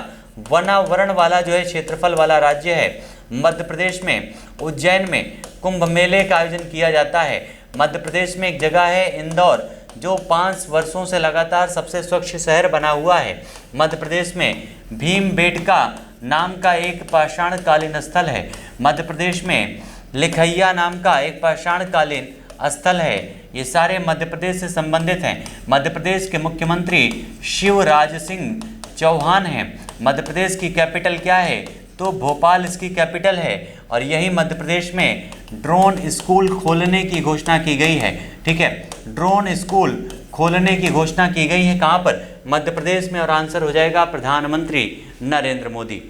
वनावरण वाला जो है क्षेत्रफल वाला राज्य है। मध्य प्रदेश में उज्जैन में कुंभ मेले का आयोजन किया जाता है। मध्य प्रदेश में एक जगह है इंदौर, जो 5 वर्षों से लगातार सबसे स्वच्छ शहर बना हुआ है। मध्य प्रदेश में भीमबेटका नाम का एक पाषाणकालीन स्थल है। मध्य प्रदेश में लिखैया नाम का एक पाषाणकालीन स्थल है। ये सारे मध्य प्रदेश से संबंधित हैं। मध्य प्रदेश के मुख्यमंत्री शिवराज सिंह चौहान हैं। मध्य प्रदेश की कैपिटल क्या है? तो भोपाल इसकी कैपिटल है। और यही मध्य प्रदेश में ड्रोन स्कूल खोलने की घोषणा की गई है। ठीक है, ड्रोन स्कूल खोलने की घोषणा की गई है। कहाँ पर? मध्य प्रदेश में। और आंसर हो जाएगा प्रधानमंत्री नरेंद्र मोदी।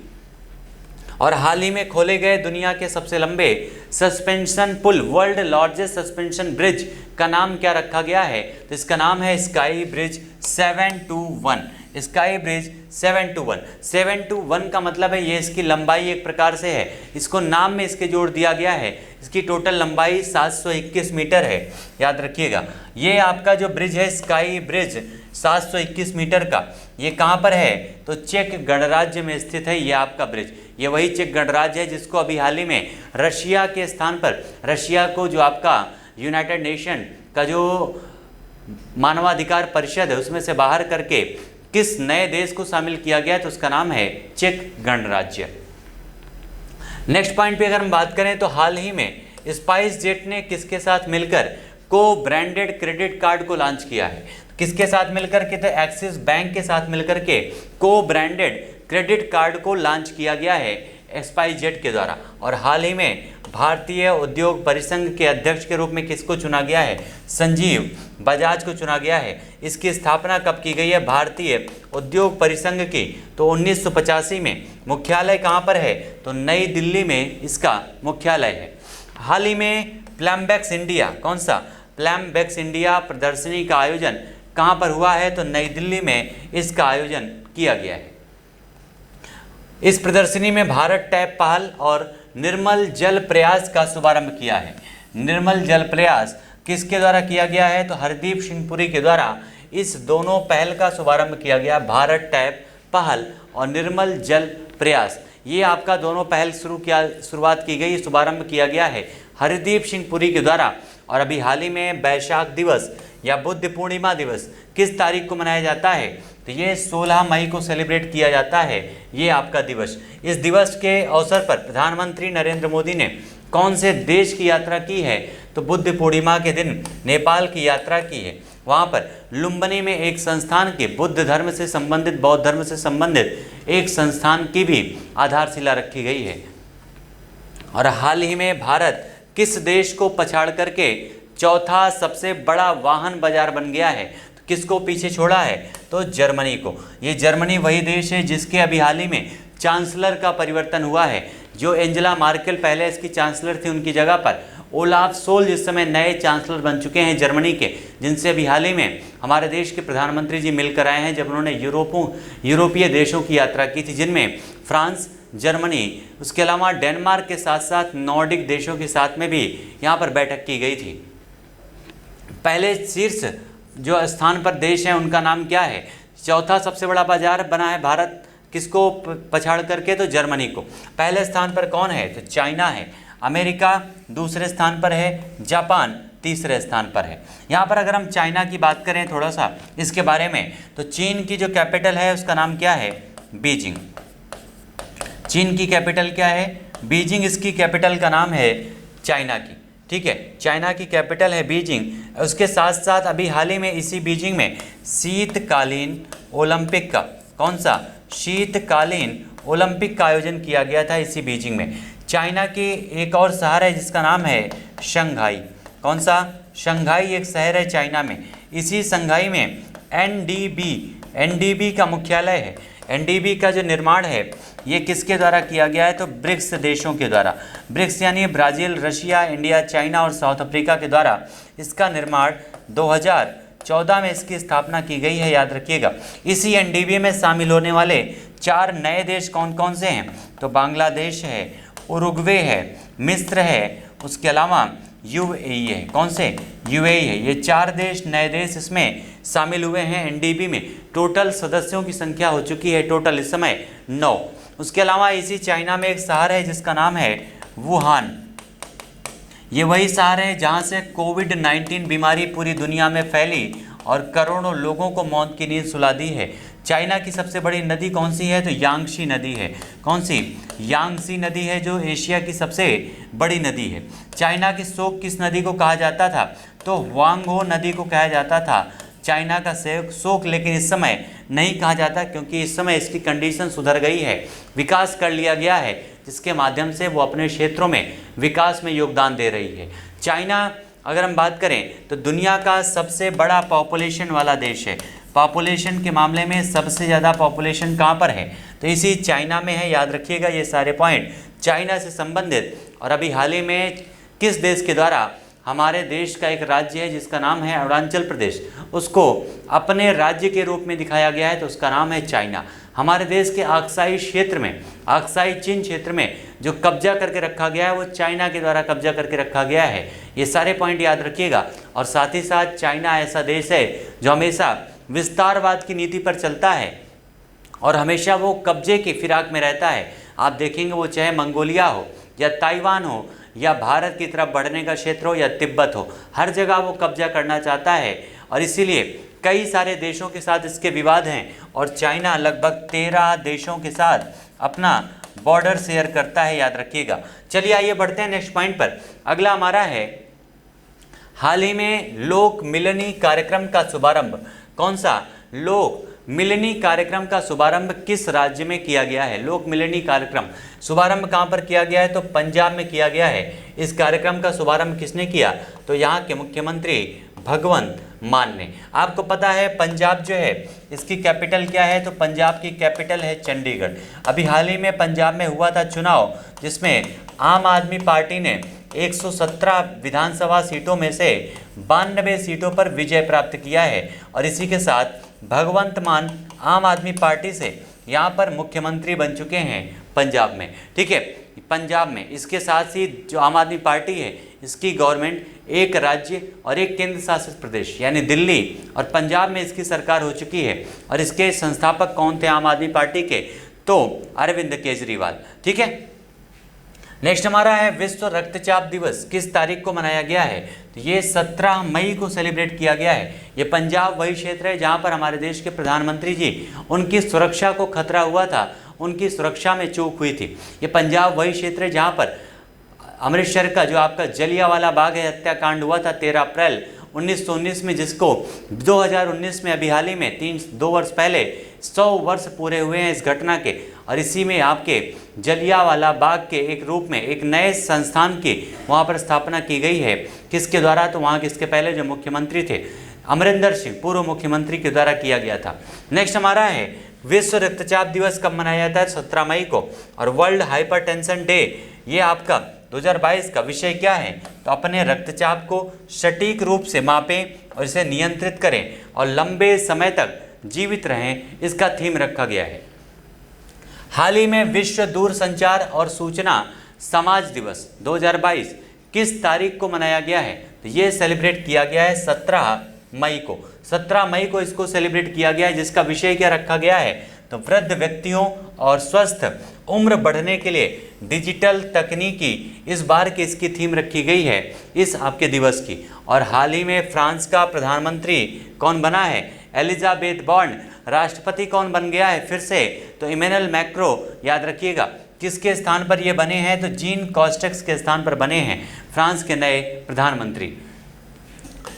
और हाल ही में खोले गए दुनिया के सबसे लंबे सस्पेंशन पुल, वर्ल्ड लार्जेस्ट सस्पेंशन ब्रिज का नाम क्या रखा गया है? तो इसका नाम है स्काई ब्रिज 721। Sky bridge 721। 721 का मतलब है ये इसकी लंबाई एक प्रकार से है, इसको नाम में इसके जोड़ दिया गया है। इसकी टोटल लंबाई 721 मीटर है, याद रखिएगा। ये आपका जो ब्रिज है स्काई ब्रिज 721 मीटर का, ये कहाँ पर है? तो चेक गणराज्य में स्थित है ये आपका ब्रिज। ये वही चेक गणराज्य है जिसको अभी हाल ही में रशिया के स्थान पर, रशिया को जो आपका यूनाइटेड नेशन का जो मानवाधिकार परिषद है उसमें से बाहर करके किस नए देश को शामिल किया गया है? तो उसका नाम है चेक गणराज्य। नेक्स्ट पॉइंट पे अगर हम बात करें तो हाल ही में स्पाइस जेट ने किसके साथ मिलकर को ब्रांडेड क्रेडिट कार्ड को लॉन्च किया है? किसके साथ मिलकर के? तो एक्सिस बैंक के साथ मिलकर के को ब्रांडेड क्रेडिट कार्ड को लॉन्च किया गया है स्पाइस जेट के द्वारा। और हाल ही में भारतीय उद्योग परिसंघ के अध्यक्ष के रूप में किसको चुना गया है? संजीव बजाज को चुना गया है। इसकी स्थापना कब की गई है? भारतीय उद्योग परिसंघ की तो 1985 में। मुख्यालय कहाँ पर है? तो नई दिल्ली में इसका मुख्यालय है। हाल ही में प्लम्बेक्स इंडिया, कौन सा? प्लम्बेक्स इंडिया प्रदर्शनी का आयोजन कहाँ पर हुआ है? तो नई दिल्ली में इसका आयोजन किया गया है। इस प्रदर्शनी में भारत टैप पहल और निर्मल जल प्रयास का शुभारंभ किया है। निर्मल जल प्रयास किसके द्वारा किया गया है? तो हरदीप सिंह पुरी के द्वारा इस दोनों पहल का शुभारंभ किया गया, भारत टैप पहल और निर्मल जल प्रयास। ये आपका दोनों पहल शुरुआत की गई, शुभारंभ किया गया है हरदीप सिंह पुरी के द्वारा। और अभी हाल ही में वैशाख दिवस या बुद्ध पूर्णिमा दिवस किस तारीख को मनाया जाता है? तो ये 16 मई को सेलिब्रेट किया जाता है ये आपका दिवस। इस दिवस के अवसर पर प्रधानमंत्री नरेंद्र मोदी ने कौन से देश की यात्रा की है? तो बुद्ध पूर्णिमा के दिन नेपाल की यात्रा की है। वहाँ पर लुम्बिनी में एक संस्थान के बुद्ध धर्म से संबंधित, बौद्ध धर्म से संबंधित एक संस्थान की भी आधारशिला रखी गई है। और हाल ही में भारत किस देश को पछाड़ करके चौथा सबसे बड़ा वाहन बाजार बन गया है? तो किसको पीछे छोड़ा है? तो जर्मनी को। ये जर्मनी वही देश है जिसके अभी हाल ही में चांसलर का परिवर्तन हुआ है। जो एंजेला मार्केल पहले इसकी चांसलर थी, उनकी जगह पर ओलाफ सोल्ज इस समय नए चांसलर बन चुके हैं जर्मनी के, जिनसे अभी हाल ही में हमारे देश के प्रधानमंत्री जी मिलकर आए हैं, जब उन्होंने यूरोपीय देशों की यात्रा की थी, जिनमें फ्रांस, जर्मनी, उसके अलावा डेनमार्क के साथ साथ नॉर्डिक देशों के साथ में भी यहाँ पर बैठक की गई थी। पहले शीर्ष जो स्थान पर देश है उनका नाम क्या है? चौथा सबसे बड़ा बाजार बना है भारत किसको पछाड़ करके? तो जर्मनी को। पहले स्थान पर कौन है? तो चाइना है। अमेरिका दूसरे स्थान पर है। जापान तीसरे स्थान पर है। यहाँ पर अगर हम चाइना की बात करें थोड़ा सा इसके बारे में, तो चीन की जो कैपिटल है उसका नाम क्या है? बीजिंग। चीन की कैपिटल क्या है? बीजिंग। इसकी कैपिटल का नाम है चाइना की, ठीक है, चाइना की कैपिटल है बीजिंग। उसके साथ साथ अभी हाल ही में इसी बीजिंग में शीतकालीन ओलंपिक का, कौन सा? शीतकालीन ओलंपिक का आयोजन किया गया था इसी बीजिंग में। चाइना की एक और शहर है जिसका नाम है शंघाई। कौन सा? शंघाई एक शहर है चाइना में। इसी शंघाई में एनडीबी का मुख्यालय है। एनडीबी का जो निर्माण है ये किसके द्वारा किया गया है? तो ब्रिक्स देशों के द्वारा। ब्रिक्स यानी ब्राज़ील, रशिया, इंडिया, चाइना और साउथ अफ्रीका के द्वारा इसका निर्माण 2014 में इसकी स्थापना की गई है, याद रखिएगा। इसी एनडीबी में शामिल होने वाले 4 नए देश कौन कौन से हैं? तो बांग्लादेश है, उरुग्वे है, मिस्र है, उसके अलावा यूएई है। कौन से? यूएई है। ये 4 देश, नए देश इसमें शामिल हुए हैं एनडीबी में। टोटल सदस्यों की संख्या हो चुकी है टोटल इस समय 9। उसके अलावा इसी चाइना में एक शहर है जिसका नाम है वुहान। ये वही शहर है जहाँ से कोविड-19 बीमारी पूरी दुनिया में फैली और करोड़ों लोगों को मौत की नींद सुला दी है। चाइना की सबसे बड़ी नदी कौन सी है? तो यांगशी नदी है। कौन सी? यांगशी नदी है जो एशिया की सबसे बड़ी नदी है। चाइना की शोक किस नदी को कहा जाता था? तो वांगहो नदी को कहा जाता था चाइना का शोक, लेकिन इस समय नहीं कहा जाता क्योंकि इस समय इसकी कंडीशन सुधर गई है, विकास कर लिया गया है, जिसके माध्यम से वो अपने क्षेत्रों में विकास में योगदान दे रही है। चाइना अगर हम बात करें तो दुनिया का सबसे बड़ा पॉपुलेशन वाला देश है। पॉपुलेशन के मामले में सबसे ज़्यादा पॉपुलेशन कहाँ पर है? तो इसी चाइना में है, याद रखिएगा ये सारे पॉइंट चाइना से संबंधित। और अभी हाल ही में किस देश के द्वारा हमारे देश का एक राज्य है जिसका नाम है अरुणाचल प्रदेश, उसको अपने राज्य के रूप में दिखाया गया है, तो उसका नाम है चाइना। हमारे देश के अक्साई क्षेत्र में, अक्साई चीन क्षेत्र में जो कब्जा करके रखा गया है वो चाइना के द्वारा कब्जा करके रखा गया है। ये सारे पॉइंट याद रखिएगा। और साथ ही साथ चाइना ऐसा देश है जो हमेशा विस्तारवाद की नीति पर चलता है और हमेशा वो कब्जे की फिराक में रहता है। आप देखेंगे वो चाहे मंगोलिया हो या ताइवान हो या भारत की तरफ बढ़ने का क्षेत्र हो या तिब्बत हो, हर जगह वो कब्जा करना चाहता है और इसीलिए कई सारे देशों के साथ इसके विवाद हैं। और चाइना लगभग 13 देशों के साथ अपना बॉर्डर शेयर करता है, याद रखिएगा। चलिए आइए बढ़ते हैं नेक्स्ट पॉइंट पर। अगला हमारा है हाल ही में लोक मिलनी कार्यक्रम का शुभारंभ। कौन सा? लोक मिलनी कार्यक्रम का शुभारंभ किस राज्य में किया गया है? लोक मिलनी कार्यक्रम शुभारंभ कहाँ पर किया गया है? तो पंजाब में किया गया है। इस कार्यक्रम का शुभारंभ किसने किया? तो यहाँ के मुख्यमंत्री भगवंत मान ने। आपको पता है पंजाब जो है इसकी कैपिटल क्या है? तो पंजाब की कैपिटल है चंडीगढ़। अभी हाल ही में पंजाब में हुआ था चुनाव जिसमें आम आदमी पार्टी ने 117 विधानसभा सीटों में से 92 सीटों पर विजय प्राप्त किया है और इसी के साथ भगवंत मान आम आदमी पार्टी से यहाँ पर मुख्यमंत्री बन चुके हैं पंजाब में, ठीक है, पंजाब में। इसके साथ ही जो आम आदमी पार्टी है इसकी गवर्नमेंट एक राज्य और एक केंद्र शासित प्रदेश यानी दिल्ली और पंजाब में इसकी सरकार हो चुकी है। और इसके संस्थापक कौन थे आम आदमी पार्टी के? तो अरविंद केजरीवाल, ठीक है। नेक्स्ट हमारा है विश्व रक्तचाप दिवस किस तारीख को मनाया गया है? तो ये 17 मई को सेलिब्रेट किया गया है। ये पंजाब वही क्षेत्र है जहाँ पर हमारे देश के प्रधानमंत्री जी उनकी सुरक्षा को खतरा हुआ था, उनकी सुरक्षा में चूक हुई थी। ये पंजाब वही क्षेत्र है जहाँ पर अमृतसर का जो आपका जलियांवाला बाग है हत्याकांड हुआ था 13 अप्रैल 1919 में, जिसको 2019 में अभी हाल ही में 2 वर्ष पहले 100 वर्ष पूरे हुए हैं इस घटना के। और इसी में आपके जलियांवाला बाग के एक रूप में एक नए संस्थान की वहाँ पर स्थापना की गई है। किसके द्वारा? तो वहाँ के इसके पहले जो मुख्यमंत्री थे अमरिंदर सिंह, पूर्व मुख्यमंत्री के द्वारा किया गया था। नेक्स्ट हमारा है विश्व रक्तचाप दिवस कब मनाया जाता है? 17 मई को। और वर्ल्ड हाइपरटेंशन डे, ये आपका 2022 का विषय क्या है? तो अपने रक्तचाप को सटीक रूप से मापें और इसे नियंत्रित करें और लंबे समय तक जीवित रहें, इसका थीम रखा गया है। हाल ही में विश्व दूरसंचार और सूचना समाज दिवस 2022 किस तारीख को मनाया गया है? तो ये सेलिब्रेट किया गया है 17 मई को। 17 मई को इसको सेलिब्रेट किया गया है, जिसका विषय क्या रखा गया है? तो वृद्ध व्यक्तियों और स्वस्थ उम्र बढ़ने के लिए डिजिटल तकनीकी इस बार की इसकी थीम रखी गई है इस आपके दिवस की। और हाल ही में फ्रांस का प्रधानमंत्री कौन बना है? Elizabeth born. राष्ट्रपति कौन बन गया है फिर से? तो इमैनुअल मैक्रो। याद रखिएगा किसके स्थान पर ये बने हैं? तो जीन कॉस्टेक्स के स्थान पर बने हैं फ्रांस के नए प्रधानमंत्री।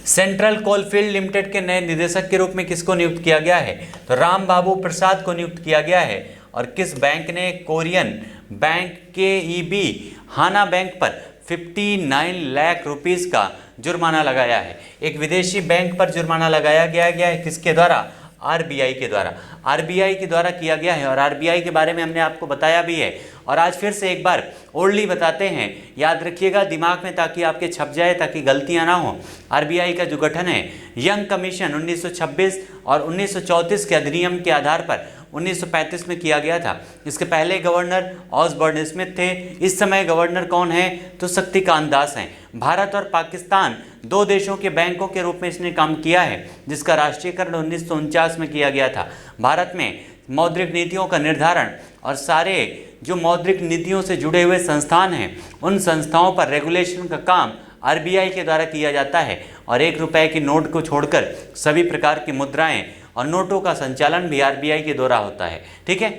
सेंट्रल कोलफील्ड लिमिटेड के नए निदेशक के रूप में किसको नियुक्त किया गया है? तो राम बाबू प्रसाद को नियुक्त किया गया है। और किस बैंक ने कोरियन बैंक KEB हाना बैंक पर 59 लाख रुपीस का जुर्माना लगाया है? एक विदेशी बैंक पर जुर्माना लगाया गया है किसके द्वारा? RBI के द्वारा। RBI के द्वारा किया गया है और RBI के बारे में हमने आपको बताया भी है। और आज फिर से एक बार ओल्डली बताते हैं, याद रखिएगा दिमाग में, ताकि आपके छप जाए, ताकि गलतियां ना हो। RBI का जो गठन है यंग कमीशन 1926 और 1934 के अधिनियम के आधार पर 1935 में किया गया था। इसके पहले गवर्नर ऑसबर्न स्मिथ थे। इस समय गवर्नर कौन है? तो शक्तिकांत दास हैं। भारत और पाकिस्तान दो देशों के बैंकों के रूप में इसने काम किया है, जिसका राष्ट्रीयकरण 1949 में किया गया था। भारत में मौद्रिक नीतियों का निर्धारण और सारे जो मौद्रिक नीतियों से जुड़े हुए संस्थान हैं, उन संस्थाओं पर रेगुलेशन का काम RBI के द्वारा किया जाता है। और 1 रुपए की नोट को छोड़कर सभी प्रकार की मुद्राएं और नोटों का संचालन भी RBI के द्वारा होता है। ठीक है,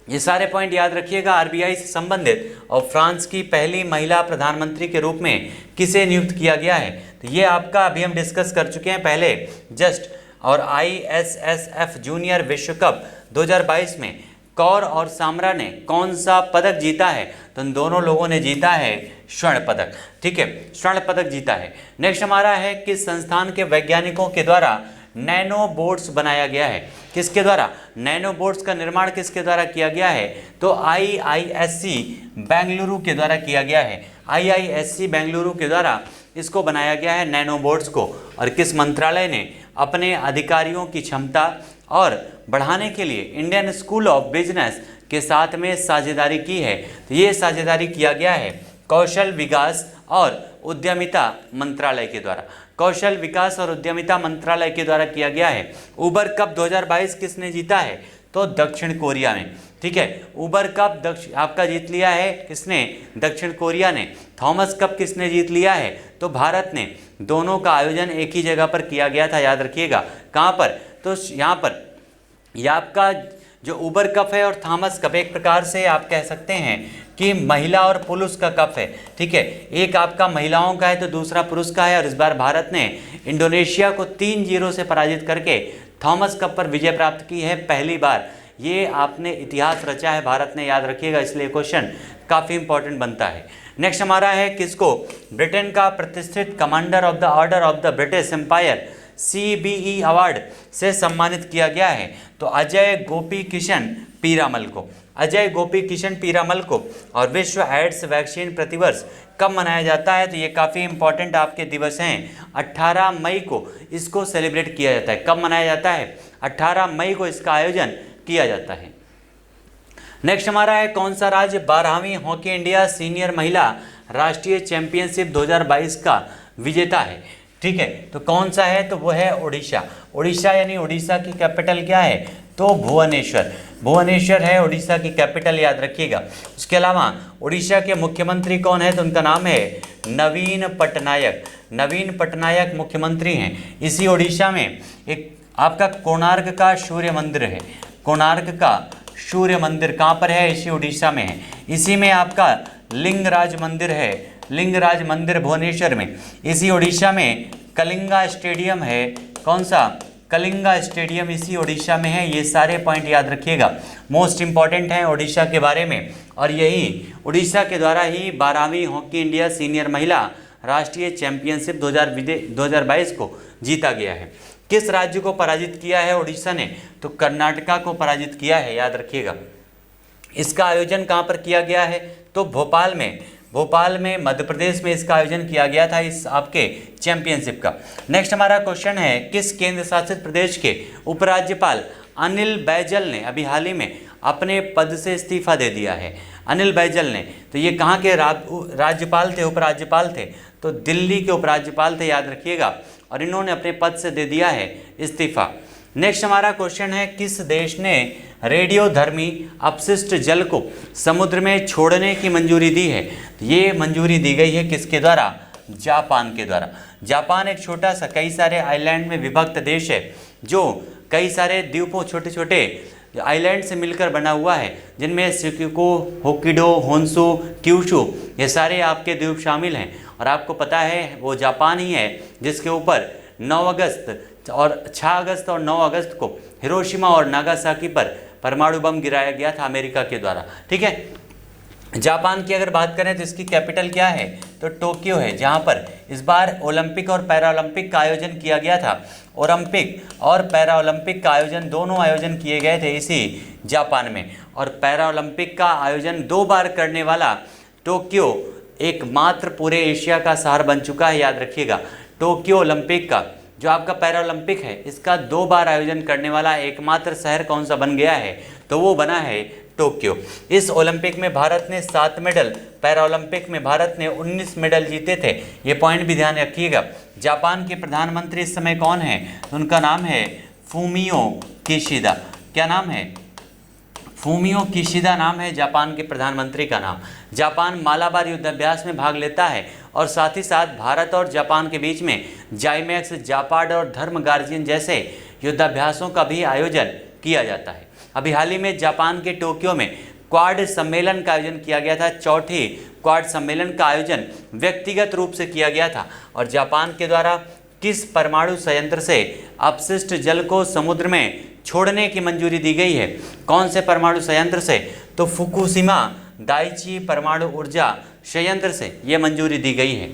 ये सारे पॉइंट याद रखिएगा RBI से संबंधित। और फ्रांस की पहली महिला प्रधानमंत्री के रूप में किसे नियुक्त किया गया है? तो ये आपका अभी हम डिस्कस कर चुके हैं पहले जस्ट। और ISSF जूनियर विश्व कप 2022 में कौर और सामरा ने कौन सा पदक जीता है? तो इन दोनों लोगों ने जीता है स्वर्ण पदक। ठीक है, स्वर्ण पदक जीता है। नेक्स्ट हमारा है किस संस्थान के वैज्ञानिकों के द्वारा नैनो बोट्स बनाया गया है? किसके द्वारा? नैनो बोट्स का निर्माण किसके द्वारा किया गया है? तो IISc बेंगलुरु के द्वारा किया गया है। IISc बेंगलुरु के द्वारा इसको बनाया गया है नैनो बोट्स को। और किस मंत्रालय ने अपने अधिकारियों की क्षमता और बढ़ाने के लिए इंडियन स्कूल ऑफ बिजनेस के साथ में साझेदारी की है? तो ये साझेदारी किया गया है कौशल विकास और उद्यमिता मंत्रालय के द्वारा। कौशल विकास और उद्यमिता मंत्रालय के द्वारा किया गया है। उबर कप 2022 किसने जीता है? तो दक्षिण कोरिया ने। ठीक है, उबर कप आपका जीत लिया है किसने? दक्षिण कोरिया ने। थॉमस कप किसने जीत लिया है? तो भारत ने। दोनों का आयोजन एक ही जगह पर किया गया था, याद रखिएगा। कहाँ पर? तो यहाँ पर। यह आपका जो उबर कप है और थॉमस कप एक प्रकार से आप कह सकते हैं कि महिला और पुरुष का कप है। ठीक है, एक आपका महिलाओं का है तो दूसरा पुरुष का है। और इस बार भारत ने इंडोनेशिया को 3-0 से पराजित करके थॉमस कप पर विजय प्राप्त की है पहली बार। ये आपने इतिहास रचा है भारत ने, याद रखिएगा, इसलिए क्वेश्चन काफ़ी इंपॉर्टेंट बनता है। नेक्स्ट हमारा है किसको ब्रिटेन का प्रतिष्ठित Commander of the Order of the British Empire CBE award से सम्मानित किया गया है? तो अजय गोपी किशन पीरामल को। अजय गोपी किशन पीरामल को। और विश्व एड्स वैक्सीन प्रतिवर्ष कब मनाया जाता है? तो ये काफ़ी इंपॉर्टेंट आपके दिवस हैं। 18 मई को इसको सेलिब्रेट किया जाता है। कब मनाया जाता है? 18 मई को इसका आयोजन किया जाता है। नेक्स्ट हमारा है कौन सा राज्य 12वीं हॉकी इंडिया सीनियर महिला राष्ट्रीय चैंपियनशिप 2022 का विजेता है? ठीक है, तो कौन सा है? तो वो है उड़ीसा। उड़ीसा यानी उड़ीसा की कैपिटल क्या है? तो भुवनेश्वर। भुवनेश्वर है उड़ीसा की कैपिटल, याद रखिएगा। उसके अलावा उड़ीसा के मुख्यमंत्री कौन है? तो उनका नाम है नवीन पटनायक। नवीन पटनायक मुख्यमंत्री हैं। इसी उड़ीसा में एक आपका कोणार्क का सूर्य मंदिर है। कोणार्क का सूर्य मंदिर कहाँ पर है? इसी उड़ीसा में है। इसी में आपका लिंगराज मंदिर है। लिंगराज मंदिर भुवनेश्वर में। इसी उड़ीसा में कलिंगा स्टेडियम है, कौन सा, कलिंगा स्टेडियम इसी उड़ीसा में है। ये सारे पॉइंट याद रखिएगा, मोस्ट इंपॉर्टेंट हैं उड़ीसा के बारे में। और यही उड़ीसा के द्वारा ही 12वीं हॉकी इंडिया सीनियर महिला राष्ट्रीय चैंपियनशिप 2022 को जीता गया है। किस राज्य को पराजित किया है उड़ीसा ने, तो कर्नाटका को पराजित किया है, याद रखिएगा। इसका आयोजन कहाँ पर किया गया है, तो भोपाल में मध्य प्रदेश में इसका आयोजन किया गया था, इस आपके चैंपियनशिप का। नेक्स्ट हमारा क्वेश्चन है, किस केंद्र शासित प्रदेश के उपराज्यपाल अनिल बैजल ने अभी हाल ही में अपने पद से इस्तीफा दे दिया है। अनिल बैजल ने, तो ये कहाँ के राज्यपाल थे, उपराज्यपाल थे, तो दिल्ली के उपराज्यपाल थे, याद रखिएगा। और इन्होंने अपने पद से दे दिया है इस्तीफा। नेक्स्ट हमारा क्वेश्चन है, किस देश ने रेडियोधर्मी अपशिष्ट जल को समुद्र में छोड़ने की मंजूरी दी है, तो ये मंजूरी दी गई है किसके द्वारा, जापान के द्वारा। जापान एक छोटा सा कई सारे आइलैंड में विभक्त देश है, जो कई सारे द्वीपों, छोटे छोटे आइलैंड से मिलकर बना हुआ है, जिनमें सिक्योको, होक्काइडो, होन्शु, क्यूशु, ये सारे आपके द्वीप शामिल हैं। और आपको पता है वो जापान ही है जिसके ऊपर 9 अगस्त और 6 अगस्त और 9 अगस्त को हिरोशिमा और नागासाकी पर परमाणु बम गिराया गया था अमेरिका के द्वारा, ठीक है। जापान की अगर बात करें तो इसकी कैपिटल क्या है, तो टोक्यो है, जहां पर इस बार ओलंपिक और पैरालंपिक का आयोजन किया गया था। ओलंपिक और पैरालंपिक का आयोजन, दोनों आयोजन किए गए थे इसी जापान में। और पैरालंपिक का आयोजन 2 बार करने वाला टोक्यो एकमात्र पूरे एशिया का शहर बन चुका है, याद रखिएगा। टोक्यो ओलंपिक का जो आपका पैरालंपिक है, इसका 2 बार आयोजन करने वाला एकमात्र शहर कौन सा बन गया है, तो वो बना है टोक्यो। इस ओलंपिक में भारत ने 7 मेडल, पैरालंपिक में भारत ने 19 मेडल जीते थे, ये पॉइंट भी ध्यान रखिएगा। जापान के प्रधानमंत्री इस समय कौन है, उनका नाम है फूमियो किशिदा। क्या नाम है, फूमियो किशिदा नाम है जापान के प्रधानमंत्री का नाम। जापान मालाबार युद्धाभ्यास में भाग लेता है और साथ ही साथ भारत और जापान के बीच में जाइमैक्स, जापाड और धर्म गार्जियन जैसे युद्धाभ्यासों का भी आयोजन किया जाता है। अभी हाल ही में जापान के टोक्यो में क्वाड सम्मेलन का आयोजन किया गया था। चौथी क्वाड सम्मेलन का आयोजन व्यक्तिगत रूप से किया गया था। और जापान के द्वारा किस परमाणु संयंत्र से अपशिष्ट जल को समुद्र में छोड़ने की मंजूरी दी गई है, कौन से परमाणु संयंत्र से, तो फुकुशिमा दाइची परमाणु ऊर्जा संयंत्र से ये मंजूरी दी गई है।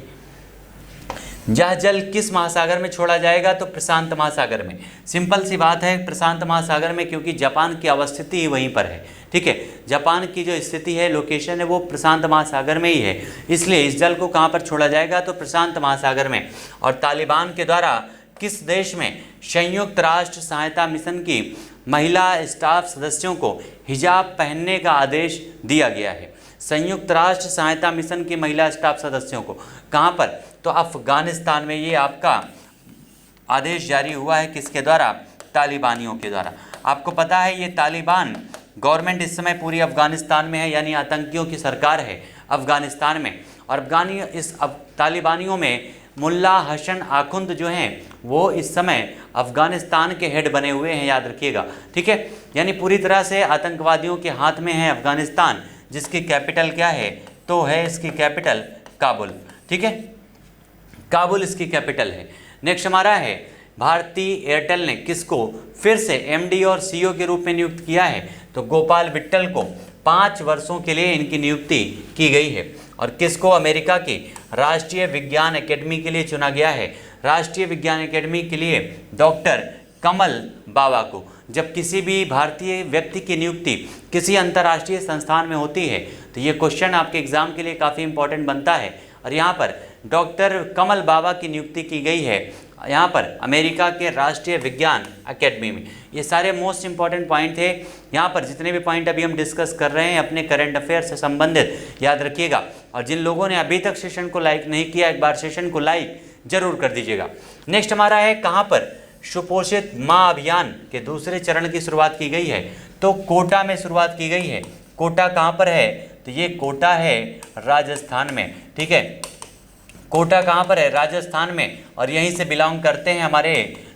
यह जल किस महासागर में छोड़ा जाएगा, तो प्रशांत महासागर में। सिंपल सी बात है, प्रशांत महासागर में, क्योंकि जापान की अवस्थिति ही वहीं पर है, ठीक है। जापान की जो स्थिति है, लोकेशन है, वो प्रशांत महासागर में ही है, इसलिए इस जल को कहाँ पर छोड़ा जाएगा, तो प्रशांत महासागर में। और तालिबान के द्वारा किस देश में संयुक्त राष्ट्र सहायता मिशन की महिला स्टाफ सदस्यों को हिजाब पहनने का आदेश दिया गया है। संयुक्त राष्ट्र सहायता मिशन की महिला स्टाफ सदस्यों को कहाँ पर, तो अफगानिस्तान में ये आपका आदेश जारी हुआ है, किसके द्वारा, तालिबानियों के द्वारा। आपको पता है ये तालिबान गवर्नमेंट इस समय पूरी अफगानिस्तान में है, यानी आतंकियों की सरकार है अफगानिस्तान में। और तालिबानियों में मुल्ला हसन आखुंद जो हैं वो इस समय अफगानिस्तान के हेड बने हुए हैं, याद रखिएगा, ठीक है। यानी पूरी तरह से आतंकवादियों के हाथ में है अफगानिस्तान, जिसकी कैपिटल क्या है, तो है इसकी कैपिटल काबुल, ठीक है। काबुल इसकी कैपिटल है। नेक्स्ट हमारा है, भारती एयरटेल ने किसको फिर से एमडी और सीईओ के रूप में नियुक्त किया है, तो गोपाल विट्टल को 5 वर्षों के लिए इनकी नियुक्ति की गई है। और किसको, अमेरिका की राष्ट्रीय विज्ञान एकेडमी के लिए चुना गया है। राष्ट्रीय विज्ञान एकेडमी के लिए डॉक्टर कमल बावा को। जब किसी भी भारतीय व्यक्ति की नियुक्ति किसी अंतर्राष्ट्रीय संस्थान में होती है तो ये क्वेश्चन आपके एग्जाम के लिए काफ़ी इंपॉर्टेंट बनता है। और यहाँ पर डॉक्टर कमल बावा की नियुक्ति की गई है यहाँ पर अमेरिका के राष्ट्रीय विज्ञान एकेडमी में। ये सारे मोस्ट इंपॉर्टेंट पॉइंट थे। यहाँ पर जितने भी पॉइंट अभी हम डिस्कस कर रहे हैं अपने करंट अफेयर से संबंधित याद रखिएगा। और जिन लोगों ने अभी तक सेशन को लाइक नहीं किया, एक बार सेशन को लाइक जरूर कर दीजिएगा। नेक्स्ट हमारा है, कहाँ पर सुपोषित माँ अभियान के दूसरे चरण की शुरुआत की गई है, तो कोटा में शुरुआत की गई है। कोटा कहाँ पर है, तो ये कोटा है राजस्थान में, ठीक है। कोटा कहाँ पर है, राजस्थान में। और यहीं से बिलोंग करते हैं हमारे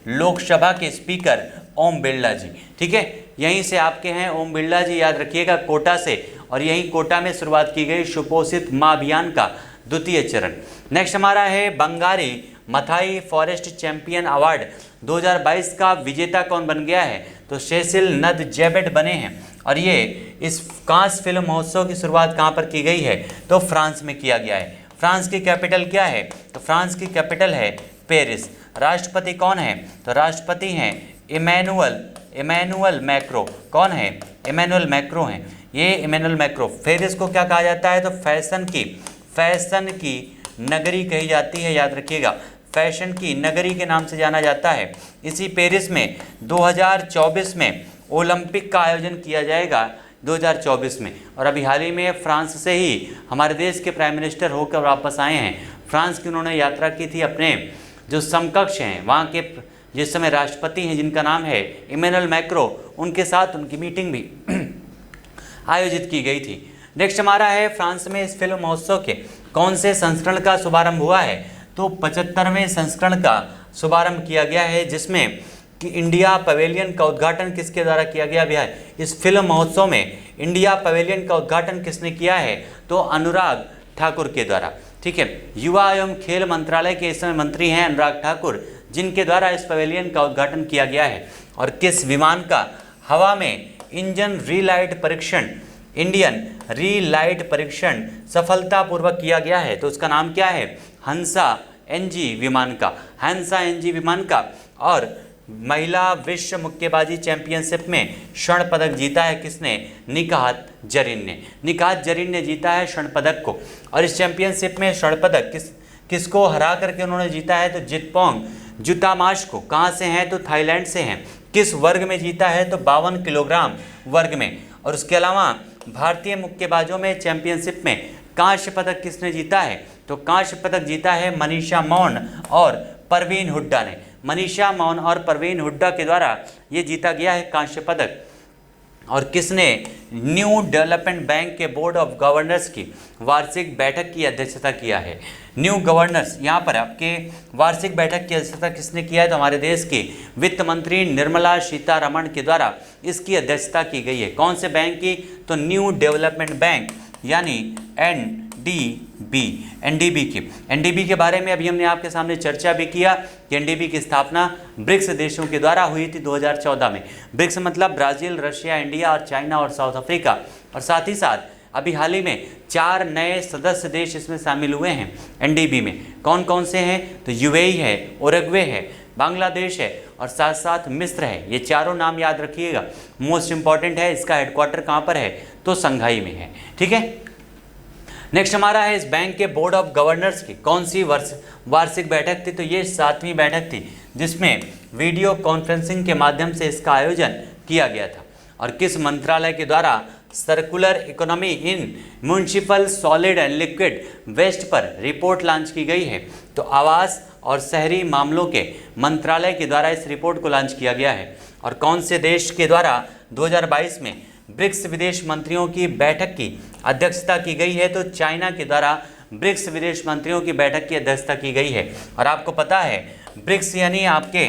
लोकसभा के स्पीकर ओम बिरला जी, ठीक है। यहीं से आपके हैं ओम बिरला जी, याद रखिएगा, कोटा से। और यहीं कोटा में शुरुआत की गई सुपोषित माँ अभियान का द्वितीय चरण। नेक्स्ट हमारा है, Bangari Mathai forest champion award 2022 का विजेता कौन बन गया है? तो सेसिल नदजेबेट बने हैं। और ये इस कांस फिल्म महोत्सव की शुरुआत कहाँ पर की गई है? तो फ्रांस में किया गया है। फ्रांस की कैपिटल क्या है? तो फ्रांस की कैपिटल है पेरिस। राष्ट्रपति कौन है? तो राष्ट्रपति हैं इमैनुअल मैक्रो। कौन है? इमैनुअल मैक्रो हैं। ये इमैनुअल मैक्रो। पेरिस को क्या कहा जाता है? तो फैशन की नगरी कही जाती है, याद रखिएगा, फैशन की नगरी के नाम से जाना जाता है। इसी पेरिस में 2024 में ओलंपिक का आयोजन किया जाएगा 2024 में। और अभी हाल ही में फ्रांस से ही हमारे देश के प्राइम मिनिस्टर होकर वापस आए हैं। फ्रांस की उन्होंने यात्रा की थी, अपने जो समकक्ष हैं वहाँ के जिस समय राष्ट्रपति हैं जिनका नाम है इमैनुअल मैक्रो, उनके साथ उनकी मीटिंग भी आयोजित की गई थी। नेक्स्ट हमारा है फ्रांस में इस फिल्म महोत्सव के कौन से संस्करण का शुभारंभ हुआ है? तो 75वें संस्करण का शुभारंभ किया गया है, जिसमें कि इंडिया पवेलियन का उद्घाटन किसके द्वारा किया गया भैया? इस फिल्म महोत्सव में इंडिया पवेलियन का उद्घाटन किसने किया है? तो अनुराग ठाकुर के द्वारा। ठीक है, युवा एवं खेल मंत्रालय के इस समय मंत्री हैं अनुराग ठाकुर, जिनके द्वारा इस पवेलियन का उद्घाटन किया गया है। और किस विमान का हवा में इंजन रीलाइट परीक्षण, इंडियन रीलाइट परीक्षण सफलतापूर्वक किया गया है? तो उसका नाम क्या है? हंसा एनजी विमान का, हंसा एनजी विमान का। और महिला विश्व मुक्केबाजी चैंपियनशिप में स्वर्ण पदक जीता है किसने? निकाहत जरीन ने। निकाहत जरीन ने जीता है स्वर्ण पदक को। और इस चैंपियनशिप में स्वर्ण पदक किसको हरा करके उन्होंने जीता है? तो जितपोंग जुतामाश को। कहाँ से हैं? तो थाईलैंड से हैं। किस वर्ग में जीता है? तो 52 किलोग्राम वर्ग में। और उसके अलावा भारतीय मुक्केबाजों में चैंपियनशिप में कांस्य पदक किसने जीता है? तो कांस्य पदक जीता है मनीषा मौन और परवीन हुड्डा ने। मनीषा मौन और परवीन हुड्डा के द्वारा ये जीता गया है कांस्य पदक। और किसने न्यू डेवलपमेंट बैंक के बोर्ड ऑफ गवर्नर्स की वार्षिक बैठक की अध्यक्षता किया है? न्यू गवर्नर्स, यहाँ पर आपके वार्षिक बैठक की अध्यक्षता किसने किया है? तो हमारे देश की वित्त मंत्री निर्मला सीतारमण के द्वारा इसकी अध्यक्षता की गई है। कौन से बैंक की? तो न्यू डेवलपमेंट बैंक यानी एनडीबी की। एनडीबी के बारे में अभी हमने आपके सामने चर्चा भी किया कि एनडीबी की स्थापना ब्रिक्स देशों के द्वारा हुई थी 2014 में। ब्रिक्स मतलब ब्राज़ील, रशिया, इंडिया और चाइना और साउथ अफ्रीका। और साथ ही साथ अभी हाल ही में 4 नए सदस्य देश इसमें शामिल हुए हैं एनडीबी में। कौन कौन से हैं? तो यूएई है, उरुग्वे है, बांग्लादेश है और साथ साथ मिस्र है। ये चारों नाम याद रखिएगा, मोस्ट इंपॉर्टेंट है। इसका हेडक्वार्टर कहाँ पर है? तो संघाई में है। ठीक है, नेक्स्ट हमारा है इस बैंक के बोर्ड ऑफ गवर्नर्स की कौन सी वार्षिक बैठक थी? तो ये 7वीं बैठक थी, जिसमें वीडियो कॉन्फ्रेंसिंग के माध्यम से इसका आयोजन किया गया था। और किस मंत्रालय के द्वारा circular economy in municipal solid and liquid waste पर रिपोर्ट लॉन्च की गई है? तो आवास और शहरी मामलों के मंत्रालय के द्वारा इस रिपोर्ट को लॉन्च किया गया है। और कौन से देश के द्वारा 2022 में ब्रिक्स विदेश मंत्रियों की बैठक की अध्यक्षता की गई है? तो चाइना के द्वारा ब्रिक्स विदेश मंत्रियों की बैठक की अध्यक्षता की गई है। और आपको पता है ब्रिक्स यानी आपके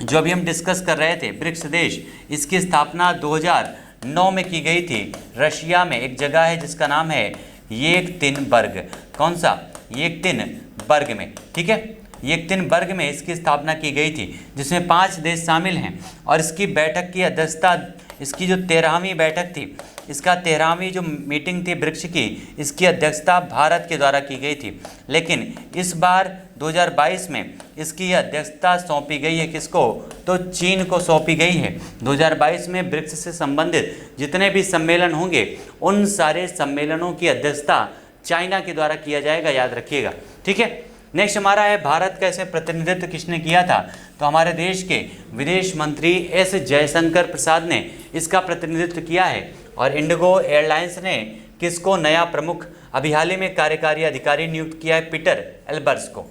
जो अभी हम डिस्कस कर रहे थे ब्रिक्स देश, इसकी स्थापना 2009 में की गई थी। रशिया में एक जगह है जिसका नाम है येकतिनबर्ग। कौन सा? येकतिनबर्ग में। ठीक है, येकतिनबर्ग में इसकी स्थापना की गई थी, जिसमें 5 देश शामिल हैं। और इसकी बैठक की अध्यक्षता, इसकी जो 13वीं बैठक थी, इसका 13वीं जो मीटिंग थी ब्रिक्स की, इसकी अध्यक्षता भारत के द्वारा की गई थी। लेकिन इस बार 2022 में इसकी अध्यक्षता सौंपी गई है किसको? तो चीन को सौंपी गई है। 2022 में ब्रिक्स से संबंधित जितने भी सम्मेलन होंगे, उन सारे सम्मेलनों की अध्यक्षता चाइना के द्वारा किया जाएगा, याद रखिएगा। ठीक है, नेक्स्ट हमारा है भारत का इसमें प्रतिनिधित्व किसने किया था? तो हमारे देश के विदेश मंत्री एस जयशंकर प्रसाद ने इसका प्रतिनिधित्व किया है। और इंडिगो एयरलाइंस ने किसको नया प्रमुख अभी हाल ही में कार्यकारी अधिकारी नियुक्त किया है? पीटर एल्बर्स को।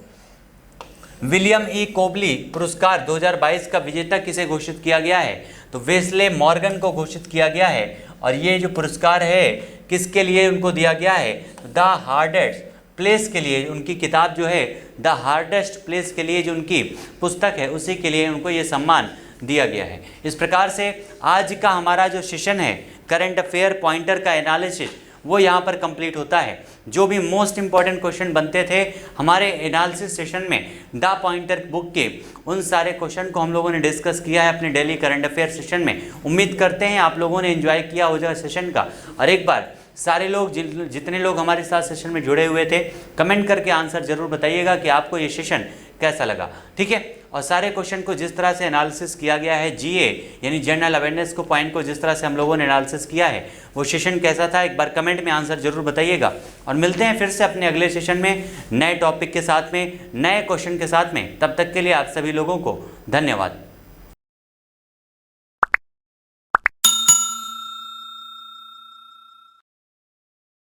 विलियम ई कोबली पुरस्कार 2022 का विजेता किसे घोषित किया गया है? तो वेस्ले मॉर्गन को घोषित किया गया है। और ये जो पुरस्कार है किसके लिए उनको दिया गया है? द हार्डेस्ट प्लेस के लिए। उनकी किताब जो है द हार्डेस्ट प्लेस के लिए जो उनकी पुस्तक है, उसी के लिए उनको ये सम्मान दिया गया है। इस प्रकार से आज का हमारा जो सेशन है करंट अफेयर पॉइंटर का एनालिसिस, वो यहाँ पर कंप्लीट होता है। जो भी मोस्ट इंपॉर्टेंट क्वेश्चन बनते थे हमारे एनालिसिस सेशन में द पॉइंटर बुक के, उन सारे क्वेश्चन को हम लोगों ने डिस्कस किया है अपने डेली करंट अफेयर सेशन में। उम्मीद करते हैं आप लोगों ने एंजॉय किया होगा सेशन का। और एक बार सारे लोग जितने लोग हमारे साथ सेशन में जुड़े हुए थे, कमेंट करके आंसर जरूर बताइएगा कि आपको ये सेशन कैसा लगा, ठीक है। और सारे क्वेश्चन को जिस तरह से एनालिसिस किया गया है, जीए यानी जनरल अवेयरनेस को पॉइंट को जिस तरह से हम लोगों ने एनालिसिस किया है, वो सेशन कैसा था, एक बार कमेंट में आंसर जरूर बताइएगा। और मिलते हैं फिर से अपने अगले सेशन में नए टॉपिक के साथ में, नए क्वेश्चन के साथ में। तब तक के लिए आप सभी लोगों को धन्यवाद।